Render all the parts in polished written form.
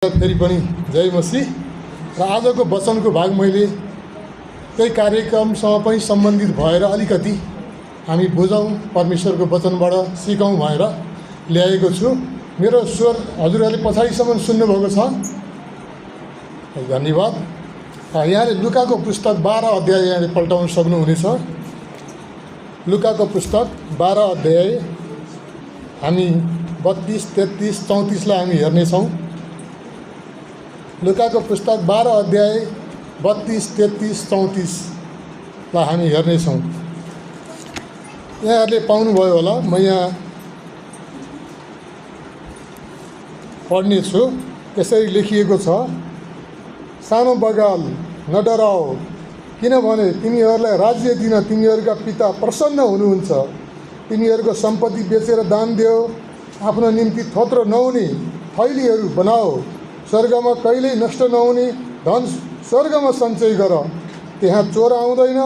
फेरि पनि जय मसीह र आजको वचनको भाग मैले त्यही कार्यक्रमसँग पनि सम्बन्धित भएर अलिकति हामी बुझौँ परमेश्वरको वचनबाट सिकौँ भनेर ल्याएको छु। मेरो स्वर हजुरहरूले पछाडिसम्म सुन्नुभएको छ, धन्यवाद। यहाँले लुकाको पुस्तक 12 अध्याय यहाँले पल्टाउन सक्नुहुनेछ। लुकाको पुस्तक 12 अध्याय हामी 32, 33, 34लाई हामी हेर्नेछौँ। लुकाको पुस्तक 12 अध्याय 32, 33, 34लाई हामी हेर्नेछौँ। यहाँहरूले पाउनुभयो होला, म यहाँ पढ्नेछु। यसरी लेखिएको छ, सानो बगाल नडराओ, किनभने तिमीहरूलाई राज्य दिन तिमीहरूका पिता प्रसन्न हुनुहुन्छ। तिमीहरूको सम्पत्ति बेचेर दान देऊ, आफ्नो निम्ति थोत्रो नहुने थैलीहरू बनाओ, स्वर्गमा कहिल्यै नष्ट नहुने धन स्वर्गमा सञ्चय गर। त्यहाँ चोर आउँदैन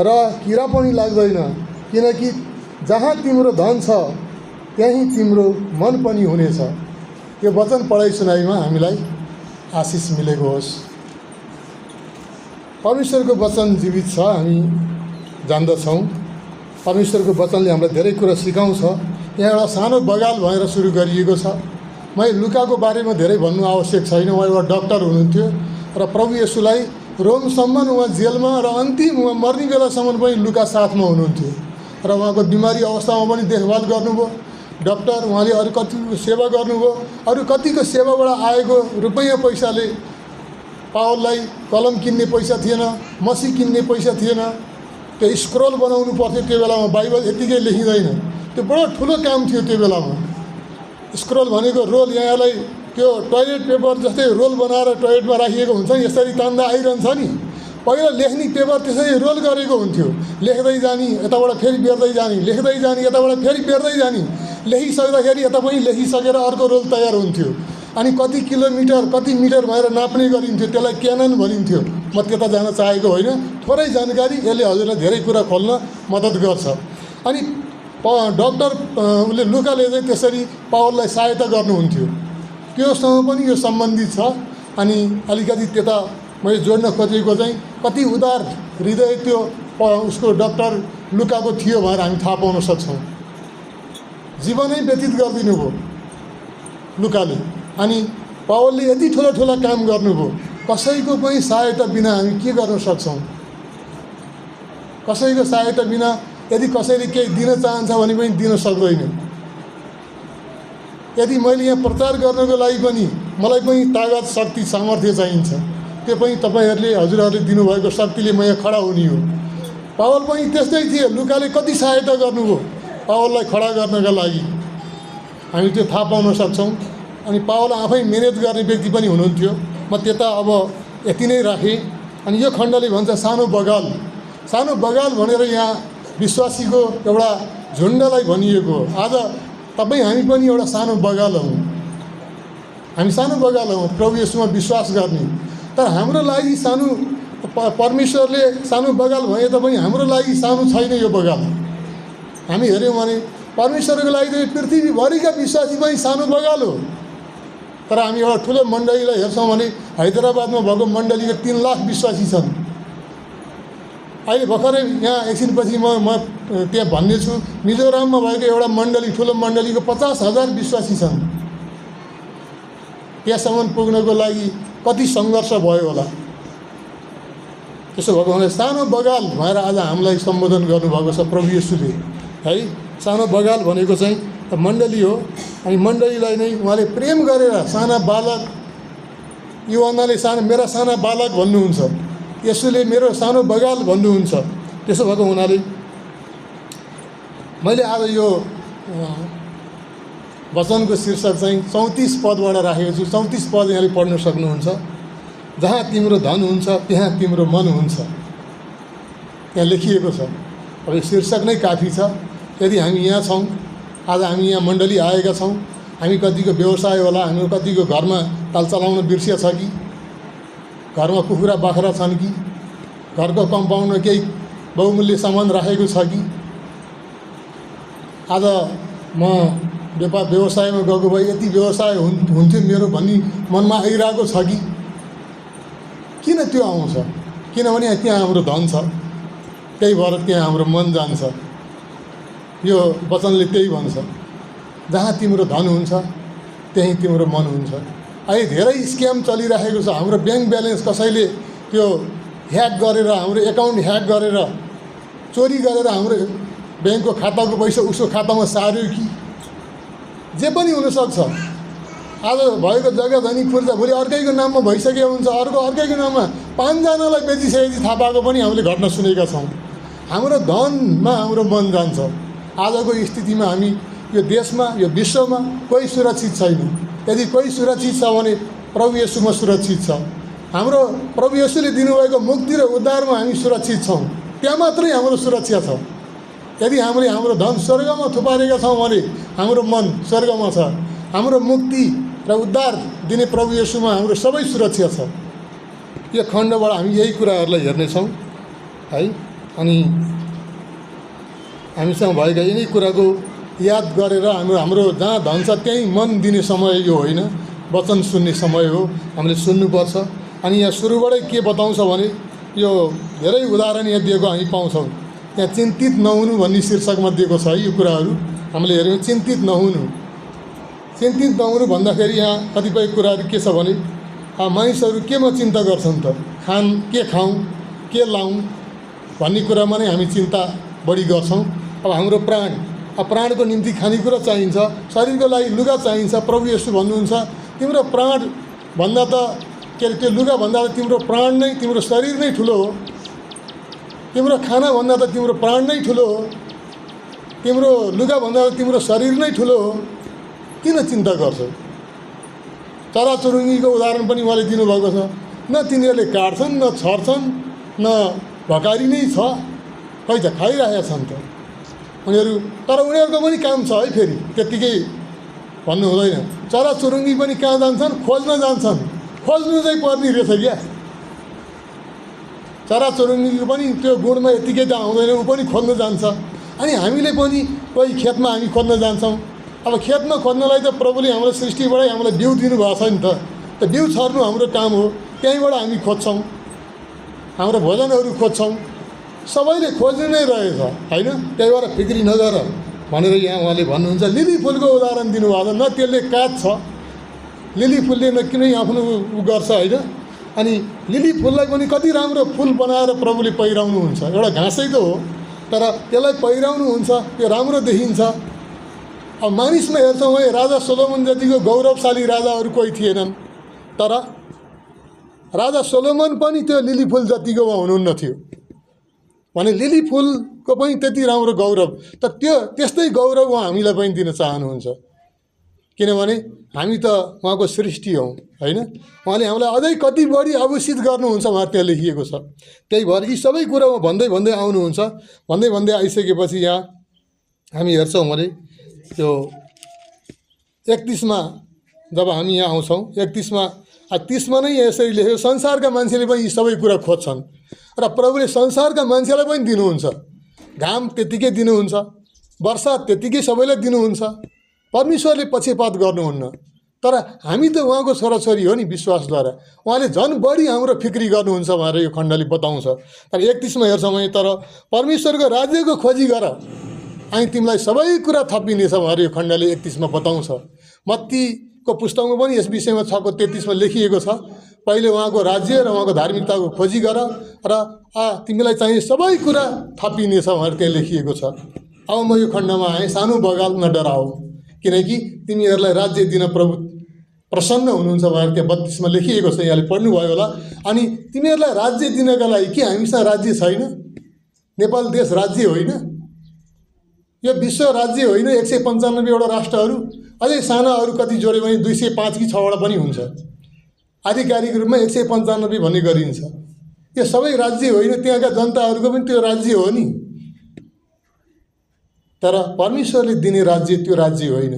र किरा पनि लाग्दैन, किनकि जहाँ तिम्रो धन छ त्यहीँ तिम्रो मन पनि हुनेछ। यो वचन पढाइ सुनाइमा हामीलाई आशिष मिलेको होस्। परमेश्वरको वचन जीवित छ, हामी जान्दछौँ। परमेश्वरको वचनले हामीलाई धेरै कुरा सिकाउँछ। यहाँ एउटा सानो बगाल भनेर सुरु गरिएको छ। मैले लुकाको बारेमा धेरै भन्नु आवश्यक छैन। उहाँ एउटा डक्टर हुनुहुन्थ्यो र प्रभु येशूलाई रोमसम्म उहाँ जेलमा र अन्तिम उहाँ मर्ने बेलासम्म पनि लुका साथमा हुनुहुन्थ्यो र उहाँको बिमारी अवस्थामा पनि देखभाल गर्नुभयो। डक्टर उहाँले अरू कतिको सेवा गर्नुभयो। अरू कतिको सेवाबाट आएको रुपैयाँ पैसाले पावललाई कलम किन्ने पैसा थिएन, मसी किन्ने पैसा थिएन, त्यो स्क्रोल बनाउनु पर्थ्यो। त्यो बेलामा बाइबल यत्तिकै लेखिँदैन, त्यो बडो ठुलो काम थियो त्यो बेलामा। स्क्रोल भनेको रोल, यहाँलाई त्यो टोइलेट पेपर जस्तै रोल बनाएर टोइलेटमा राखिएको हुन्छ नि, यसरी तान्दा आइरहन्छ नि। पहिला लेख्ने पेपर त्यसरी रोल गरेको हुन्थ्यो, लेख्दै जाने यताबाट फेरि बेर्दै जाने, लेख्दै जाने यताबाट फेरि बेर्दै जाने। लेखिसक्दाखेरि यता पनि लेखिसकेर अर्को रोल तयार हुन्थ्यो। अनि कति किलोमिटर कति मिटर भएर नाप्ने गरिन्थ्यो, त्यसलाई क्यानन भनिन्थ्यो। म त्यता जान चाहेको होइन, थोरै जानकारी यसले हजुरलाई धेरै कुरा खोल्न मद्दत गर्छ। अनि डक्टर उसले लुकाले चाहिँ त्यसरी पावललाई सहायता गर्नुहुन्थ्यो, त्योसँग पनि यो सम्बन्धित छ। अनि अलिकति त्यता मैले जोड्न खोजेको चाहिँ कति उदार हृदय त्यो उसको डक्टर लुकाको थियो भनेर हामी थाहा पाउन सक्छौँ। जीवनै व्यतीत गरिदिनु भयो लुकाले। अनि पावलले यति ठुला ठुला काम गर्नुभयो, कसैको पनि सहायता बिना हामी के गर्न सक्छौँ? कसैको सहायता बिना यदि कसैले केही दिन चाहन्छ भने पनि दिन सक्दैन। यदि मैले यहाँ प्रचार गर्नको लागि पनि मलाई पनि तागत, शक्ति, सामर्थ्य चाहिन्छ। त्यो पनि तपाईँहरूले हजुरहरूले दिनुभएको शक्तिले म यहाँ खडा हुने हो। पावल पनि त्यस्तै थिए। लुकाले कति सहायता गर्नुभयो पावललाई खडा गर्नका लागि, हामी त्यो थाहा पाउन सक्छौँ। अनि पावल आफै मेहनत गर्ने व्यक्ति पनि हुनुहुन्थ्यो। म त्यता अब यति नै राखेँ। अनि यो खण्डले भन्छ सानो बगाल। सानो बगाल भनेर यहाँ विश्वासीको एउटा झुन्डलाई भनिएको हो। आज तपाईँ हामी पनि एउटा सानो बगाल हौँ। हामी सानो बगाल हौँ प्रभु येशूमा विश्वास गर्ने। तर हाम्रो लागि सानो, परमेश्वरले सानो बगाल भए तापनि हाम्रो लागि सानो छैन यो बगाल। हामी हेऱ्यौँ भने परमेश्वरको लागि त पृथ्वीभरिका विश्वासी पनि सानो बगाल हो। तर हामी एउटा ठुलो मण्डलीलाई हेर्छौँ भने हैदराबादमा भएको मण्डलीको 3 लाख विश्वासी छन्। अहिले भर्खरै यहाँ एकछिनपछि म त्यहाँ भन्नेछु, मिजोराममा भएको एउटा मण्डली, ठुलो मण्डलीको 50,000 विश्वासी छन्। त्यहाँसम्म पुग्नको लागि कति सङ्घर्ष भयो होला। त्यसो भएको हुनाले सानो बगाल भएर आज हामीलाई सम्बोधन गर्नुभएको छ प्रभु येशूले, है। सानो बगाल भनेको चाहिँ मण्डली हो। अनि मण्डलीलाई नै उहाँले प्रेम गरेर साना बालक, युहन्नाले मेरा साना बालक भन्नुहुन्छ, येशूले मेरो सानो बगाल भन्नुहुन्छ। त्यसो भएको हुनाले मैले आज यो वचनको शीर्षक चाहिँ 34 पदबाट राखेको छु। 34 पद यहाँले पढ्न सक्नुहुन्छ। जहाँ तिम्रो धन हुन्छ त्यहाँ तिम्रो मन हुन्छ, त्यहाँ लेखिएको छ। अब यो शीर्षक नै काफी छ। यदि हामी यहाँ छौँ, आज हामी यहाँ मण्डली आएका छौँ, हामी कतिको व्यवसाय होला, हाम्रो कतिको घरमा ताल चलाउन बिर्सिया छ कि, घरमा कुखुरा बाख्रा छन् कि, घरको कम्पाउन्डमा केही बहुमूल्य सामान राखेको छ कि। आज म व्यवसायमा गएको भए यति व्यवसाय हुन्थ्यो मेरो भन्ने मनमा आइरहेको छ कि किन त्यो आउँछ? किनभने त्यहाँ हाम्रो धन छ, त्यही भएर त्यहाँ हाम्रो मन जान्छ। यो वचनले त्यही भन्छ, जहाँ तिम्रो धन हुन्छ त्यहीँ तिम्रो मन हुन्छ। अहिले धेरै स्क्याम चलिरहेको छ। हाम्रो ब्याङ्क ब्यालेन्स कसैले त्यो ह्याक गरेर, हाम्रो एकाउन्ट ह्याक गरेर, चोरी गरेर हाम्रो ब्याङ्कको खाताको पैसा उसको खातामा सार्यो कि जे पनि हुनसक्छ। आज भएको जग्गा धनी पूर्जा भोलि अर्कैको नाममा भइसकेको हुन्छ, अर्कैको नाममा 5 जनालाई बेचिसकेपछि थाहा पाएको पनि हामीले घटना सुनेका छौँ। हाम्रो धनमा हाम्रो मन जान्छ। आजको स्थितिमा हामी यो देशमा, यो विश्वमा कोही सुरक्षित छैन। यदि कोही सुरक्षित छ भने प्रभु येशूमा सुरक्षित छ। हाम्रो प्रभु येशूले दिनुभएको मुक्ति र उद्धारमा हामी सुरक्षित छौँ। त्यहाँ मात्रै हाम्रो सुरक्षा छ। यदि हामीले हाम्रो धन स्वर्गमा थुपारेका छौँ भने हाम्रो मन स्वर्गमा छ। हाम्रो मुक्ति र उद्धार दिने प्रभु येशूमा हाम्रो सबै सुरक्षा छ। यो खण्डबाट हामी यही कुराहरूलाई हेर्नेछौँ है। अनि हामीसँग भएका यिनै कुराको याद गरेर हाम्रो जहाँ धन छ त्यहीँ मन दिने समय यो होइन, वचन सुन्ने समय हो। हामीले सुन्नुपर्छ। अनि यहाँ सुरुबाटै के बताउँछ भने यो धेरै उदाहरण यहाँ दिएको हामी पाउँछौँ। त्यहाँ चिन्तित नहुनु भन्ने शीर्षकमा दिएको छ है यो कुराहरू। हामीले हेऱ्यौँ चिन्तित नहुनु। चिन्तित नहुनु भन्दाखेरि यहाँ कतिपय कुराहरू के छ भने मानिसहरू केमा चिन्ता गर्छन् त? के खाउँ, के लाउँ भन्ने कुरामा नै हामी चिन्ता बढी गर्छौँ। अब हाम्रो प्राणको निम्ति खानेकुरा चाहिन्छ, शरीरको लागि लुगा चाहिन्छ। प्रभु येशू भन्नुहुन्छ तिम्रो प्राण भन्दा त के अरे त्यो लुगा भन्दा त तिम्रो प्राण नै, तिम्रो शरीर नै ठुलो हो। तिम्रो खाना भन्दा त तिम्रो प्राण नै ठुलो हो। तिम्रो लुगा भन्दा त तिम्रो शरीर नै ठुलो हो। किन चिन्ता गर्छौ? चराचुरुङ्गीको उदाहरण पनि उहाँले दिनुभएको छ। न तिनीहरूले काट्छन्, न छर्छन्, न भकारी नै छ, खै त खाइरहेका छन् त उनीहरू। तर उनीहरूको पनि काम छ है। फेरि त्यत्तिकै भन्नु हुँदैन। चराचुरुङ्गी पनि कहाँ जान्छन्? खोज्न जान्छन्। खोज्नु चाहिँ पर्ने रहेछ क्या। चराचुरुङ्गीको पनि त्यो गुणमा यत्तिकै त आउँदैन, ऊ पनि खोज्न जान्छ। अनि हामीले पनि कोही खेतमा हामी खोज्न जान्छौँ। अब खेतमा खोज्नलाई त प्रभुले हाम्रो सृष्टिबाटै हामीलाई बिउ दिनुभएको छ नि त बिउ छर्नु हाम्रो काम हो। त्यहीँबाट हामी खोज्छौँ, हाम्रो भोजनहरू खोज्छौँ। सबैले खोज्नु नै रहेछ होइन। त्यही भएर फिक्री नगर भनेर यहाँ उहाँले भन्नुहुन्छ। लिली फुलको उदाहरण दिनुभएको छ। न त्यसले काट छ, लिली फुलले न किन आफ्नो उ गर्छ होइन। अनि लिली फुललाई पनि कति राम्रो फुल बनाएर प्रभुले पहिराउनुहुन्छ। एउटा घाँसै त हो, तर त्यसलाई पहिराउनुहुन्छ, त्यो राम्रो देखिन्छ। अब मानिसमा हेर्छौँ है, राजा सोलोमन जतिको गौरवशाली राजाहरू कोही थिएनन्, तर राजा सोलोमन पनि त्यो लिली फुल जतिकोमा हुनुहुन्न थियो भने लिली फुलको पनि त्यति राम्रो गौरव। तर त्यो त्यस्तै गौरव उहाँ हामीलाई पनि दिन चाहनुहुन्छ। किनभने हामी त उहाँको सृष्टि हौँ होइन। उहाँले हामीलाई अझै कति बढी आभूषित गर्नुहुन्छ उहाँ त्यहाँ लेखिएको छ। त्यही भएर यी सबै कुरा भन्दै भन्दै आउनुहुन्छ। भन्दै आइसकेपछि यहाँ हामी हेर्छौँ भने त्यो 31मा जब हामी यहाँ आउँछौँ, 31मा 30मा नै यसरी लेखेको, संसारका मान्छेले पनि यी सबै कुरा खोज्छन् र प्रभुले संसारका मान्छेलाई पनि दिनुहुन्छ। घाम त्यत्तिकै दिनुहुन्छ, वर्षा त्यत्तिकै सबैलाई दिनुहुन्छ। परमेश्वरले पक्षपात गर्नुहुन्न। तर हामी त उहाँको छोराछोरी हो नि विश्वासद्वारा। उहाँले झन् बढी हाम्रो फिक्री गर्नुहुन्छ भनेर यो खण्डले बताउँछ। तर 31मा हेर्छौँ भने तर परमेश्वरको राज्यको खोजी गर अनि तिमीलाई सबै कुरा थपिनेछ भनेर यो खण्डले 31मा बताउँछ। मत्तीको पुस्तकमा पनि यस विषयमा 6:33मा लेखिएको छ। पहिले उहाँको राज्य र उहाँको धार्मिकताको खोजी गर र तिमीलाई चाहिँ सबै कुरा थपिनेछ भनेर त्यहाँ लेखिएको छ। अब म यो खण्डमा आएँ, सानो बगाल नडराऊ, किनकि तिमीहरूलाई राज्य दिन प्रभु प्रसन्न हुनुहुन्छ भनेर त्यहाँ 32मा लेखिएको छ। यहाँले पढ्नुभयो होला। अनि तिमीहरूलाई राज्य दिनका लागि के हामीसँग राज्य छैन? नेपाल देश राज्य होइन? यो विश्व राज्य होइन? 195वटा राष्ट्रहरू, अझै सानाहरू कति जोड्यो भने 205 कि 6वटा पनि हुन्छ। आधिकारिक रूपमा 195 भन्ने गरिन्छ। यो सबै राज्य होइन, त्यहाँका जनताहरूको पनि त्यो राज्य हो नि। तर परमेश्वरले दिने राज्य त्यो राज्य होइन।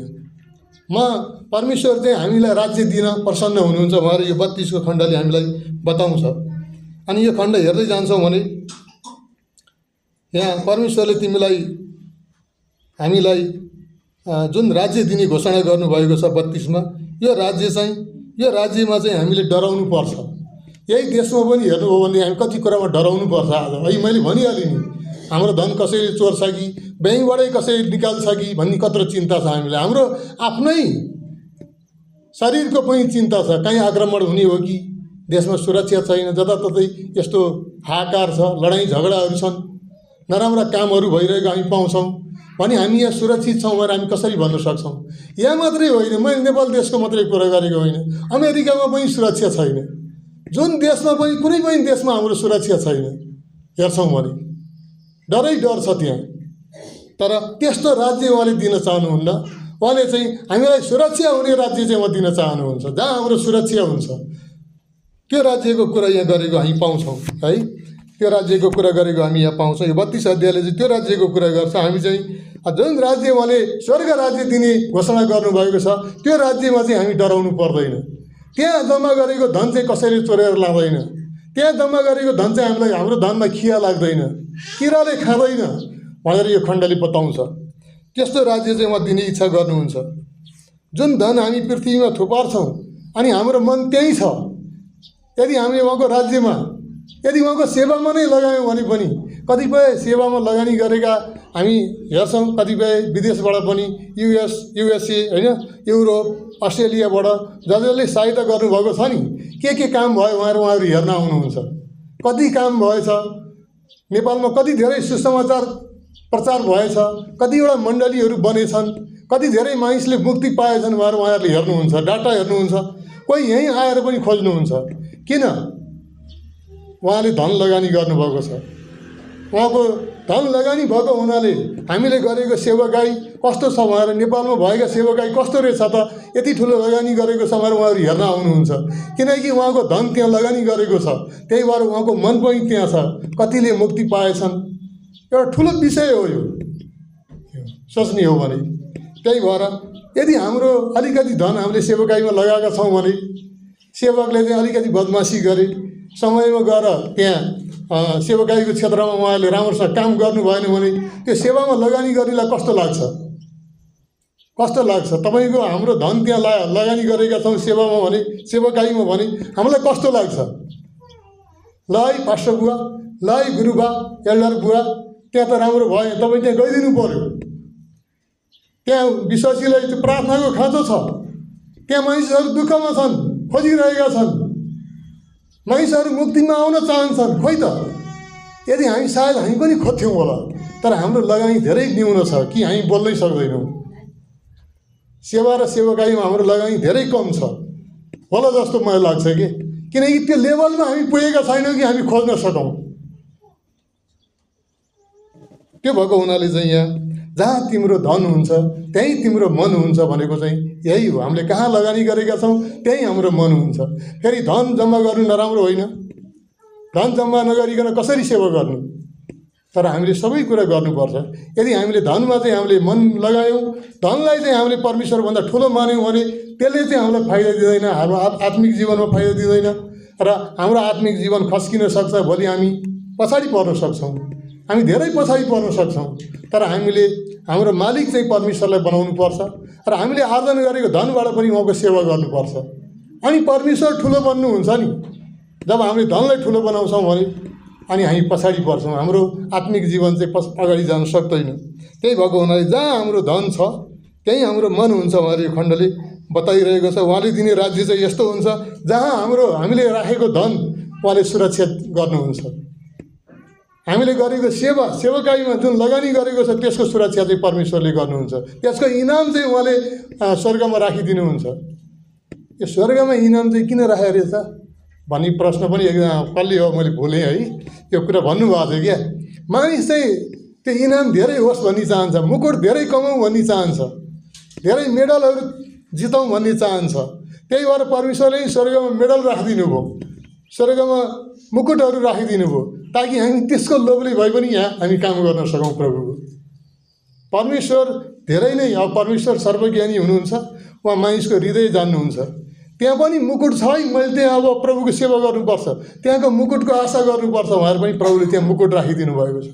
परमेश्वर चाहिँ हामीलाई राज्य दिन प्रसन्न हुनुहुन्छ भनेर यो 32को खण्डले हामीलाई बताउँछ। अनि यो खण्ड हेर्दै जान्छौँ भने यहाँ परमेश्वरले हामीलाई जुन राज्य दिने घोषणा गर्नुभएको छ 32मा, यो राज्यमा चाहिँ हामीले डराउनु पर्छ। यही देशमा पनि हेर्नु हो भने हामी कति कुरामा डराउनु पर्छ। आज अहिले मैले भनिहालेँ नि, हाम्रो धन कसैले चोर्छ कि ब्याङ्कबाटै कसैले निकाल्छ कि भन्ने कत्रो चिन्ता छ हामीलाई। हाम्रो आफ्नै शरीरको पनि चिन्ता छ, कहीँ आक्रमण हुने हो कि, देशमा सुरक्षा छैन, जताततै यस्तो हाहाकार छ, लडाइँ झगडाहरू छन्, नराम्रा कामहरू भइरहेको हामी पाउँछौँ भने हामी यहाँ सुरक्षित छौँ भनेर हामी कसरी भन्न सक्छौँ? यहाँ मात्रै होइन, मैले नेपाल देशको मात्रै कुरा गरेको होइन, अमेरिकामा पनि सुरक्षा छैन। जुन देशमा पनि, कुनै पनि देशमा हाम्रो सुरक्षा छैन हेर्छौँ भने, डरै डर छ त्यहाँ। तर त्यस्तो राज्य उहाँले दिन चाहनुहुन्न। उहाँले चाहिँ हामीलाई सुरक्षा हुने राज्य चाहिँ उहाँ दिन चाहनुहुन्छ, जहाँ हाम्रो सुरक्षा हुन्छ। त्यो राज्यको कुरा यहाँ गरेको हामी पाउँछौँ है, त्यो राज्यको कुरा गरेको हामी यहाँ पाउँछौँ। यो 32 अध्यायले चाहिँ त्यो राज्यको कुरा गर्छ। हामी चाहिँ जुन राज्य उहाँले स्वर्ग राज्य दिने घोषणा गर्नुभएको छ, त्यो राज्यमा चाहिँ हामी डराउनु पर्दैन। त्यहाँ जम्मा गरेको धन चाहिँ कसैले चोरेर लाँदैन। त्यहाँ जम्मा गरेको धन चाहिँ हामीलाई, हाम्रो धनमा खिया लाग्दैन, किराले खाँदैन भनेर यो खण्डले बताउँछ। त्यस्तो राज्य चाहिँ उहाँ दिने इच्छा गर्नुहुन्छ। जुन धन हामी पृथ्वीमा थुपार्छौँ अनि हाम्रो मन त्यहीँ छ, यदि हामीले उहाँको राज्यमा, यदि उहाँको सेवामा नै लगायौँ भने पनि, कतिपय सेवामा लगानी गरेका हामी हेर्छौँ, कतिपय विदेशबाट पनि, युएसए होइन, युरोप, अस्ट्रेलियाबाट जसले सहायता गर्नुभएको छ नि, के काम भयो उहाँहरू हेर्न आउनुहुन्छ। कति काम भएछ नेपालमा, कति धेरै सुसमाचार प्रचार भएछ, कतिवटा मण्डलीहरू बनेछन्, कति धेरै मानिसले मुक्ति पाएछन्, उहाँहरूले हेर्नुहुन्छ, डाटा हेर्नुहुन्छ। कोही यहीँ आएर पनि खोज्नुहुन्छ। किन? उहाँले धन लगानी गर्नुभएको छ। उहाँको धन लगानी भएको हुनाले हामीले गरेको सेवाकाई कस्तो छ भनेर, नेपालमा भएका सेवाकाई कस्तो रहेछ त, यति ठुलो लगानी गरेको छ भनेर उहाँहरू हेर्न आउनुहुन्छ। किनकि उहाँको धन त्यहाँ लगानी गरेको छ, त्यही भएर उहाँको मन पनि त्यहाँ छ, कतिले मुक्ति पाएछन्। एउटा ठुलो विषय हो यो, सोच्ने हो भने। त्यही भएर यदि हाम्रो अलिकति धन हामीले सेवाकाईमा लगाएका छौँ भने, सेवकले चाहिँ अलिकति बदमासी गरे, समयमा गएर त्यहाँ सेवाकाईको क्षेत्रमा उहाँले राम्रोसँग काम गर्नु भएन भने त्यो सेवामा लगानी गर्नेलाई कस्तो लाग्छ? कस्तो लाग्छ? तपाईँको हाम्रो धन त्यहाँ लगानी गरेका छौँ सेवामा भने, सेवाकाईमा भने हामीलाई कस्तो लाग्छ? ल है पास्टर बुवा, ल है गुरुबा, एल्डर बुवा, त्यहाँ त राम्रो भयो, तपाईँ त्यहाँ गइदिनु पर्यो। त्यहाँ विश्वासीलाई त्यो प्रार्थनाको खाँचो छ, त्यहाँ मानिसहरू दुःखमा छन्, खोजिरहेका छन्, मानिसहरू मुक्तिमा आउन चाहन्छन्। खोइ त, यदि हामी सायद हामी पनि खोज्थ्यौँ होला, तर हाम्रो लगानी धेरै न्यून छ कि हामी बोल्नै सक्दैनौँ। सेवा र सेवाकाईमा हाम्रो लगानी धेरै कम छ होला जस्तो मलाई लाग्छ कि, किनकि त्यो लेभलमा हामी पुगेका छैनौँ कि हामी खोज्न सकौँ। त्यो भएको हुनाले चाहिँ यहाँ जहाँ तिम्रो धन हुन्छ त्यहीँ तिम्रो मन हुन्छ भनेको चाहिँ यही हो। हामीले कहाँ लगानी गरेका छौँ त्यहीँ हाम्रो मन हुन्छ। फेरि धन जम्मा गर्नु नराम्रो होइन, धन जम्मा नगरिकन कसरी सेवा गर्नु, तर हामीले सबै कुरा गर्नुपर्छ। यदि हामीले धनमा चाहिँ हामीले मन लगायौँ, धनलाई चाहिँ हामीले परमेश्वरभन्दा ठुलो मान्यौँ भने त्यसले चाहिँ हामीलाई फाइदा दिँदैन, हाम्रो आत्मिक जीवनमा फाइदा दिँदैन र हाम्रो आत्मिक जीवन खस्किन सक्छ। भोलि हामी पछाडि पर्न सक्छौँ, हामी धेरै पछाडि पर्न सक्छौँ। तर हामीले हाम्रो मालिक चाहिँ परमेश्वरलाई बनाउनु पर्छ र हामीले आर्जन गरेको धनबाट पनि उहाँको सेवा गर्नुपर्छ। अनि परमेश्वर ठुलो बन्नुहुन्छ नि। जब हामीले धनलाई ठुलो बनाउँछौँ भने अनि हामी पछाडि पर्छौँ, हाम्रो आत्मिक जीवन चाहिँ अगाडि जान सक्दैन। त्यही भएको हुनाले जहाँ हाम्रो धन छ त्यहीँ हाम्रो मन हुन्छ भनेर यो खण्डले बताइरहेको छ। उहाँले दिने राज्य चाहिँ यस्तो हुन्छ जहाँ हामीले राखेको धन उहाँले सुरक्षित गर्नुहुन्छ। हामीले गरेको सेवाकाईमा जुन लगानी गरेको छ त्यसको सुरक्षा चाहिँ परमेश्वरले गर्नुहुन्छ। त्यसको इनाम चाहिँ उहाँले स्वर्गमा राखिदिनुहुन्छ। यो स्वर्गमा इनाम चाहिँ किन राखेको रहेछ भन्ने प्रश्न पनि कसले हो, मैले भुलेँ है। यो कुरा भन्नुभएको थियो क्या, मानिस चाहिँ त्यो इनाम धेरै होस् भन्ने चाहन्छ, मुकुट धेरै कमाउँ भन्ने चाहन्छ, धेरै मेडलहरू जितौँ भन्ने चाहन्छ। त्यही भएर परमेश्वरले स्वर्गमा मेडल राखिदिनु भयो, स्वर्गमा मुकुटहरू राखिदिनु भयो, ताकि हामी त्यसको लोभले भए पनि यहाँ हामी काम गर्न सकौँ प्रभुको। परमेश्वर धेरै नै, अब परमेश्वर सर्वज्ञानी हुनुहुन्छ, उहाँ मानिसको हृदय जान्नुहुन्छ। त्यहाँ पनि मुकुट छ है, मैले त्यहाँ अब प्रभुको सेवा गर्नुपर्छ, त्यहाँको मुकुटको आशा गर्नुपर्छ भनेर पनि प्रभुले त्यहाँ मुकुट राखिदिनु भएको छ।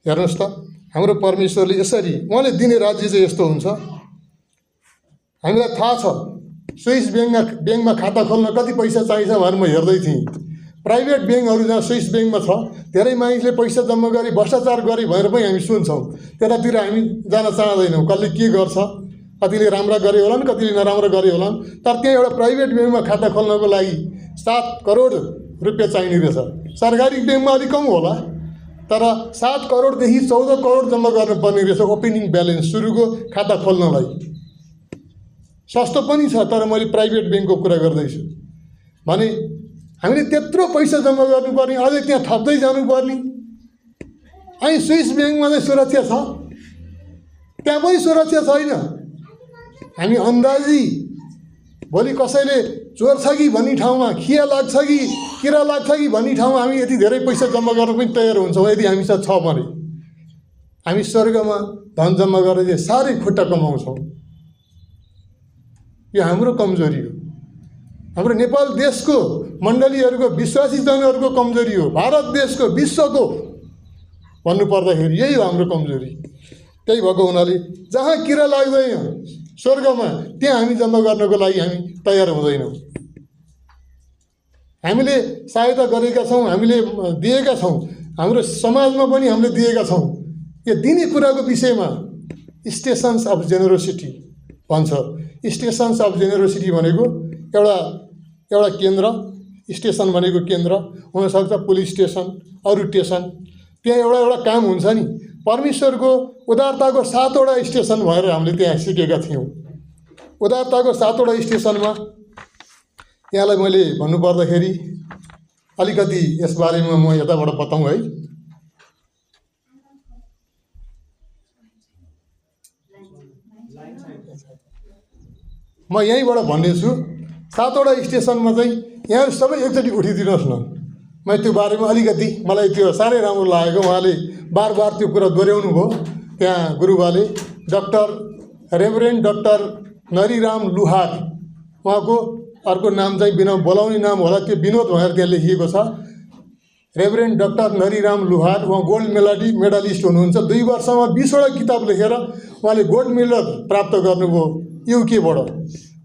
हेर्नुहोस् त, हाम्रो परमेश्वरले यसरी उहाँले दिने राज्य चाहिँ यस्तो हुन्छ। हामीलाई थाहा छ स्विस ब्याङ्कमा खाता खोल्न कति पैसा चाहिन्छ भनेर म हेर्दै थिएँ। प्राइभेट ब्याङ्कहरू जहाँ स्विस ब्याङ्कमा छ धेरै मानिसले पैसा जम्मा गरी भ्रष्टाचार गरे भनेर पनि हामी सुन्छौँ। त्यतातिर हामी जान चाहँदैनौँ। कसले के गर्छ, कतिले राम्रा गरे होलान्, कतिले नराम्रो गरे होलान्। तर त्यहाँ एउटा प्राइभेट ब्याङ्कमा खाता खोल्नको लागि 7 करोड रुपियाँ चाहिने रहेछ। सरकारी ब्याङ्कमा अलिक कम होला, तर 7 करोडदेखि 14 करोड जम्मा गर्नुपर्ने रहेछ ओपनिङ ब्यालेन्स सुरुको खाता खोल्नलाई। सस्तो पनि छ, तर मैले प्राइभेट ब्याङ्कको कुरा गर्दैछु भने हामीले त्यत्रो पैसा जम्मा गर्नुपर्ने, अझै त्यहाँ थप्दै जानुपर्ने। अनि स्विस ब्याङ्कमा चाहिँ सुरक्षा छ, त्यहाँ पनि सुरक्षा छैन। हामी अन्दाजी भोलि कसैले चोर छ कि भन्ने ठाउँमा, खिया लाग्छ कि किरा लाग्छ कि भन्ने ठाउँमा हामी यति धेरै पैसा जम्मा गर्न पनि तयार हुन्छौँ यदि हामीसँग छ भने। हामी स्वर्गमा धन जम्मा गरेर चाहिँ साह्रै खुट्टा कमाउँछौँ। यो हाम्रो कमजोरी हो। हाम्रो नेपाल देशको मण्डलीहरूको, विश्वासी जनहरूको कमजोरी हो। भारत देशको, विश्वको भन्नुपर्दाखेरि यही हो हाम्रो कमजोरी। त्यही भएको हुनाले जहाँ किरा लाग्दैन स्वर्गमा, त्यहाँ हामी जम्मा गर्नको लागि हामी तयार हुँदैनौँ। हामीले सहायता गरेका छौँ, हामीले दिएका छौँ, हाम्रो समाजमा पनि हामीले दिएका छौँ। यो दिने कुराको विषयमा स्टेसन्स अफ जेनरोसिटी भन्छ। स्टेसन्स अफ जेनरोसिटी भनेको एउटा केन्द्र, स्टेसन भनेको केन्द्र हुनसक्छ, पुलिस स्टेसन, अरू स्टेसन। त्यहाँ एउटा काम हुन्छ नि। परमेश्वरको उदारताको 7वटा स्टेसन भएर हामीले त्यहाँ सिकेका थियौँ। उदारताको 7वटा स्टेसनमा यहाँलाई मैले भन्नुपर्दाखेरि अलिकति यसबारेमा म यताबाट बताउँ है। म यहीँबाट भन्नेछु। 7वटा स्टेसनमा चाहिँ यहाँहरू सबै एकचोटि उठिदिनुहोस् न। मैं त्यो बारेमा अलिकति मलाई त्यो साह्रै राम्रो लागेको। उहाँले बार बार त्यो कुरा दोहोऱ्याउनु भयो। त्यहाँ गुरुबाले रेभरेन्ड डाक्टर नरीराम लुहार, उहाँको अर्को नाम चाहिँ बिना बोलाउने नाम होला, त्यो विनोद भनेर त्यहाँ लेखिएको छ। रेभरेन्ड डाक्टर नरीराम लुहार, उहाँ गोल्ड मेडलिस्ट हुनुहुन्छ। 2 वर्षमा 20वटा किताब लेखेर उहाँले गोल्ड मेडल प्राप्त गर्नुभयो युकेबाट।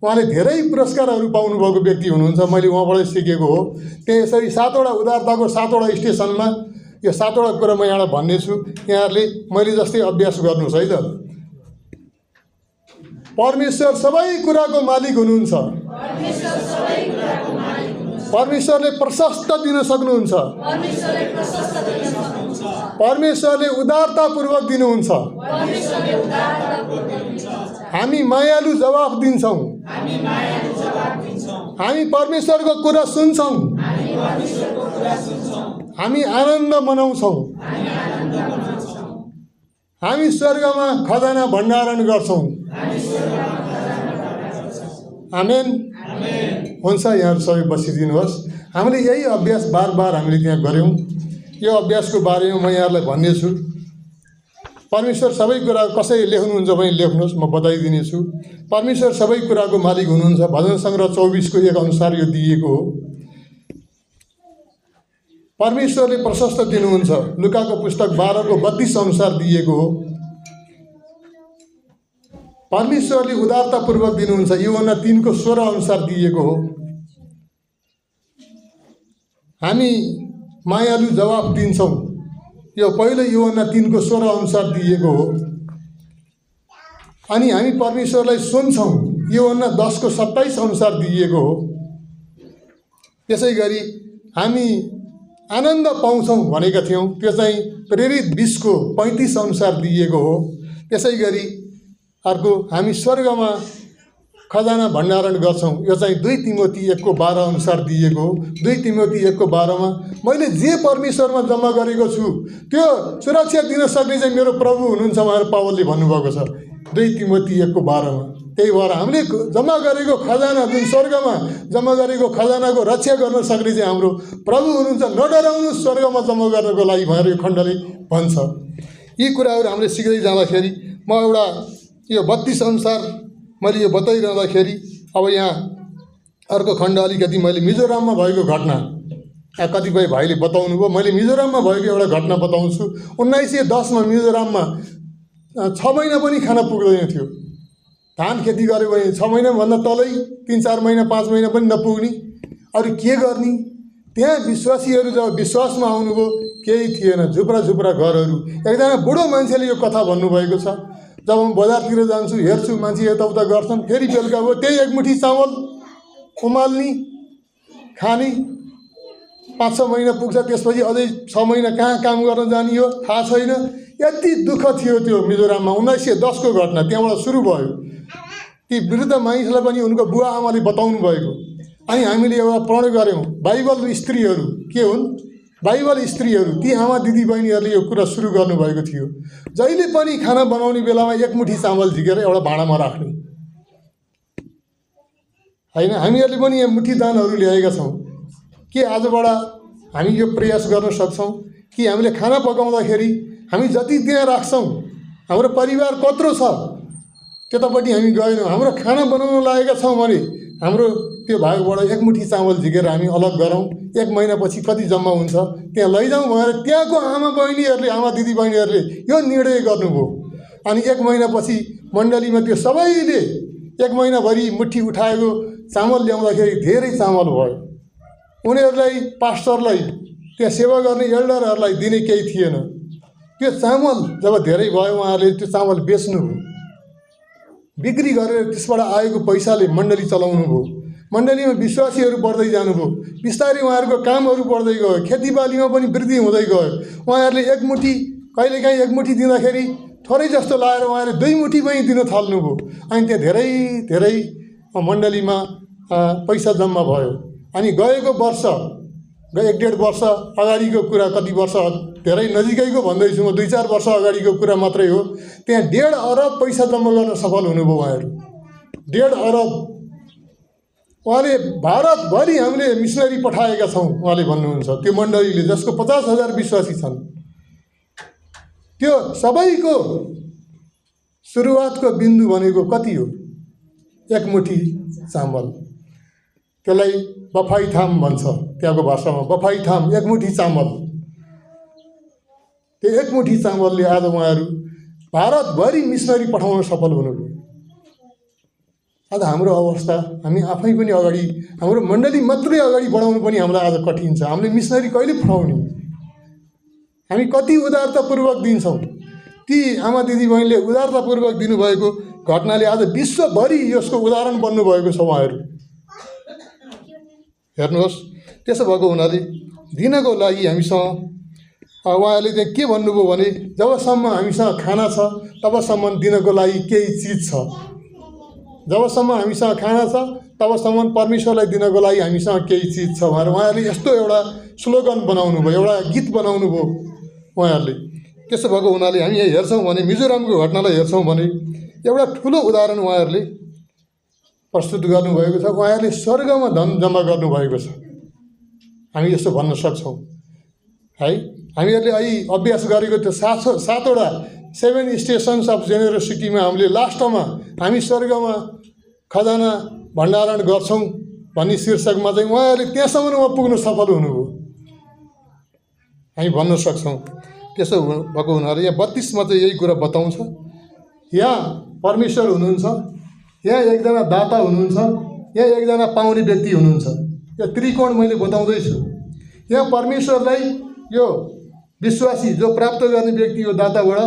उहाँले धेरै पुरस्कारहरू पाउनुभएको व्यक्ति हुनुहुन्छ। मैले उहाँबाट सिकेको हो। त्यहाँ यसरी 7वटा उदारताको 7वटा स्टेसनमा यो 7वटा कुरा म यहाँलाई भन्नेछु। यहाँहरूले मैले जस्तै अभ्यास गर्नुहोस् है त। परमेश्वर सबै कुराको मालिक हुनुहुन्छ। परमेश्वरले प्रशस्त दिन सक्नुहुन्छ। परमेश्वरले उदारतापूर्वक दिनुहुन्छ। हामी मायालु जवाफ दिन्छौँ। हामी परमेश्वरको कुरा सुन्छौँ। हामी आनन्द मनाउँछौँ। हामी स्वर्गमा खजाना भण्डारण गर्छौँ। आमेन। हुन्छ, यहाँहरू सबै बसिदिनुहोस्। हामीले यही अभ्यास बार बार हामीले त्यहाँ गऱ्यौँ। यो अभ्यासको बारेमा म यहाँहरूलाई भन्नेछु। परमेश्वर सबै कुरा कसै लेख्नुहुन्छ भने लेख्नुहोस्, म बताइदिनेछु। परमेश्वर सबै कुराको मालिक हुनुहुन्छ। भजन सङ्ग्रह 24को 1 अनुसार यो दिएको हो। परमेश्वरले प्रशस्त दिनुहुन्छ। लुकाको पुस्तक 12को 32 अनुसार दिएको हो। परमेश्वरले उदारतापूर्वक दिनुहुन्छ। यूहन्ना 3को 16 अनुसार दिएको हो। हामी मायालु जवाफ दिन्छौँ। यो पहिलो यूहन्ना 3को 16 अनुसार दिएको हो। अनि हामी परमेश्वरलाई सुन्छौँ। यूहन्ना 10को 27 अनुसार दिएको हो। त्यसै गरी हामी आनन्द पाउँछौँ भनेका थियौँ, त्यो चाहिँ प्रेरित 20को 35 अनुसार दिएको हो। त्यसै गरी अर्को हामी स्वर्गमा खजाना भण्डारण गर्छौँ, यो चाहिँ 2 तिमोथी 1को 12 अनुसार दिएको हो। 2 तिमोथी 1को 12मा मैले जे परमेश्वरमा जम्मा गरेको छु त्यो सुरक्षा दिन सक्ने चाहिँ मेरो प्रभु हुनुहुन्छ भनेर पावलले भन्नुभएको छ 2 तिमोथी 1को 12मा। त्यही भएर हामीले जम्मा गरेको खजाना, जुन स्वर्गमा जम्मा गरेको खजानाको रक्षा गर्न सक्ने चाहिँ हाम्रो प्रभु हुनुहुन्छ। नडराउनु स्वर्गमा जम्मा गर्नको लागि भनेर यो खण्डले भन्छ। यी कुराहरू हामीले सिक्दै जाँदाखेरि म एउटा यो 32 अनुसार मैले यो बताइरहँदाखेरि अब यहाँ अर्को खण्ड अलिकति मैले मिजोराममा भएको घटना कतिपय भाइले बताउनु भयो। मैले मिजोराममा भएको एउटा घटना बताउँछु। 1910 मा मिजोराममा 6 महिना पनि खाना पुग्दैन थियो। धान खेती गऱ्यो भने 6 महिनाभन्दा तलै 3-4 महिना 5 महिना पनि नपुग्ने। अरू के गर्ने? त्यहाँ विश्वासीहरू जब विश्वासमा आउनुभयो केही थिएन, झुप्रा झुप्रा घरहरू। एकजना बुढो मान्छेले यो कथा भन्नुभएको छ। जब म बजारतिर जान्छु हेर्छु मान्छे यताउता गर्छन्, फेरि बेलुका भयो त्यही एक मुठी चामल उमाल्ने खाने। 5-6 महिना पुग्छ, त्यसपछि अझै 6 महिना कहाँ काम गर्न जाने हो थाहा छैन। यति दुःख थियो त्यो मिजोराममा। 1910 को घटना त्यहाँबाट सुरु भयो। ती वृद्ध मानिसलाई पनि उनको बुवा आमाले बताउनु भएको। अनि हामीले एउटा प्रण गऱ्यौँ, बाइबल स्त्रीहरू के हुन्? बाइबल स्त्रीहरू, ती आमा दिदी बहिनीहरूले यो कुरा सुरु गर्नुभएको थियो। जहिले पनि खाना बनाउने बेलामा एक मुठी चामल झिकेर एउटा भाँडामा राख्ने होइन। हामीहरूले पनि यहाँ मुठी दानहरू ल्याएका छौँ। के आजबाट हामी यो प्रयास गर्न सक्छौँ कि हामीले खाना पकाउँदाखेरि हामी जति त्यहाँ राख्छौँ, हाम्रो परिवार कत्रो छ त्यतापट्टि हामी गएनौँ। हाम्रो खाना बनाउन लागेका छौँ भने हाम्रो त्यो भागबाट एक मुठी चामल झिकेर हामी अलग गरौँ। 1 महिनापछि कति जम्मा हुन्छ त्यहाँ लैजाउँ भनेर त्यहाँको आमा बहिनीहरूले, आमा दिदी बहिनीहरूले यो निर्णय गर्नुभयो। अनि 1 महिनापछि मण्डलीमा त्यो सबैले 1 महिनाभरि मुठी उठाएको चामल ल्याउँदाखेरि धेरै चामल भयो। उनीहरूलाई, पास्टरलाई, त्यहाँ सेवा गर्ने एल्डरहरूलाई दिने केही थिएन। त्यो चामल जब धेरै भयो उहाँहरूले त्यो चामल बेच्नुभयो, बिक्री गरेर त्यसबाट आएको पैसाले मण्डली चलाउनु भयो। मण्डलीमा विश्वासीहरू बढ्दै जानुभयो। बिस्तारै उहाँहरूको कामहरू बढ्दै गयो, खेतीबालीमा पनि वृद्धि हुँदै गयो। उहाँहरूले एक मुठी, कहिलेकाहीँ एक मुठी दिँदाखेरि थोरै जस्तो लाएर उहाँहरूले 2 मुठी पनि दिन थाल्नुभयो। अनि त्यहाँ धेरै धेरै मण्डलीमा पैसा जम्मा भयो। अनि गएको वर्ष, 1-1.5 वर्ष अगाडिको कुरा, कति वर्ष धेरै नजिकैको भन्दैछु म, 2-4 वर्ष अगाडिको कुरा मात्रै हो। त्यहाँ 1.5 अरब पैसा जम्मा गर्न सफल हुनुभयो उहाँहरू। 1.5 अरब उहाँले भारतभरि हामीले मिसनरी पठाएका छौँ उहाँले भन्नुहुन्छ। त्यो मण्डलीले जसको 50,000 विश्वासी छन्, त्यो सबैको सुरुवातको बिन्दु भनेको कति हो? एक मुठी चामल। त्यसलाई बफाइथाम भन्छ त्यहाँको भाषामा, बफाइथाम, एक मुठी चामल। त्यो एक मुठी चामलले आज उहाँहरू भारतभरि मिसनरी पठाउन सफल हुनुभयो। आज हाम्रो अवस्था, हामी आफै पनि अगाडि, हाम्रो मण्डली मात्रै अगाडि बढाउनु पनि हामीलाई आज कठिन छ। हामीले मिसनरी कहिले पठाउने? हामी कति उदारतापूर्वक दिन्छौँ? ती आमा दिदी बहिनीले उदारतापूर्वक दिनुभएको घटनाले आज विश्वभरि यसको उदाहरण बन्नुभएको छ उहाँहरू। हेर्नुहोस्, त्यसो भएको हुनाले दिनको लागि हामीसँग उहाँहरूले चाहिँ के भन्नुभयो भने, जबसम्म हामीसँग खाना छ तबसम्म दिनको लागि केही चिज छ। जबसम्म हामीसँग खाना छ तबसम्म परमेश्वरलाई दिनको लागि हामीसँग केही चिज छ भनेर उहाँहरूले यस्तो एउटा स्लोगन बनाउनु भयो, एउटा गीत बनाउनु भयो उहाँहरूले। त्यसो भएको हुनाले हामी यहाँ हेर्छौँ भने, मिजोरामको घटनालाई हेर्छौँ भने एउटा ठुलो उदाहरण उहाँहरूले प्रस्तुत गर्नुभएको छ। उहाँहरूले स्वर्गमा धन जम्मा गर्नुभएको छ, हामी यस्तो भन्न सक्छौँ है। हामीहरूले अहिले अभ्यास गरेको त्यो 7वटा 7 स्टेसन्स अफ जेनेरोसिटीमा हामीले लास्टमा हामी स्वर्गमा खजाना भण्डारण गर्छौँ भन्ने शीर्षकमा चाहिँ उहाँहरूले त्यहाँसम्म पुग्न सफल हुनुभयो, हामी भन्न सक्छौँ। त्यसो भएको हुनाले यहाँ 32 मा चाहिँ यही कुरा बताउँछ। यहाँ परमेश्वर हुनुहुन्छ, यहाँ एकजना दाता हुनुहुन्छ, यहाँ एकजना पाउने व्यक्ति हुनुहुन्छ। यो त्रिकोण मैले बताउँदैछु। यहाँ परमेश्वरलाई यो विश्वासी जो प्राप्त गर्ने व्यक्ति हो दाताबाट,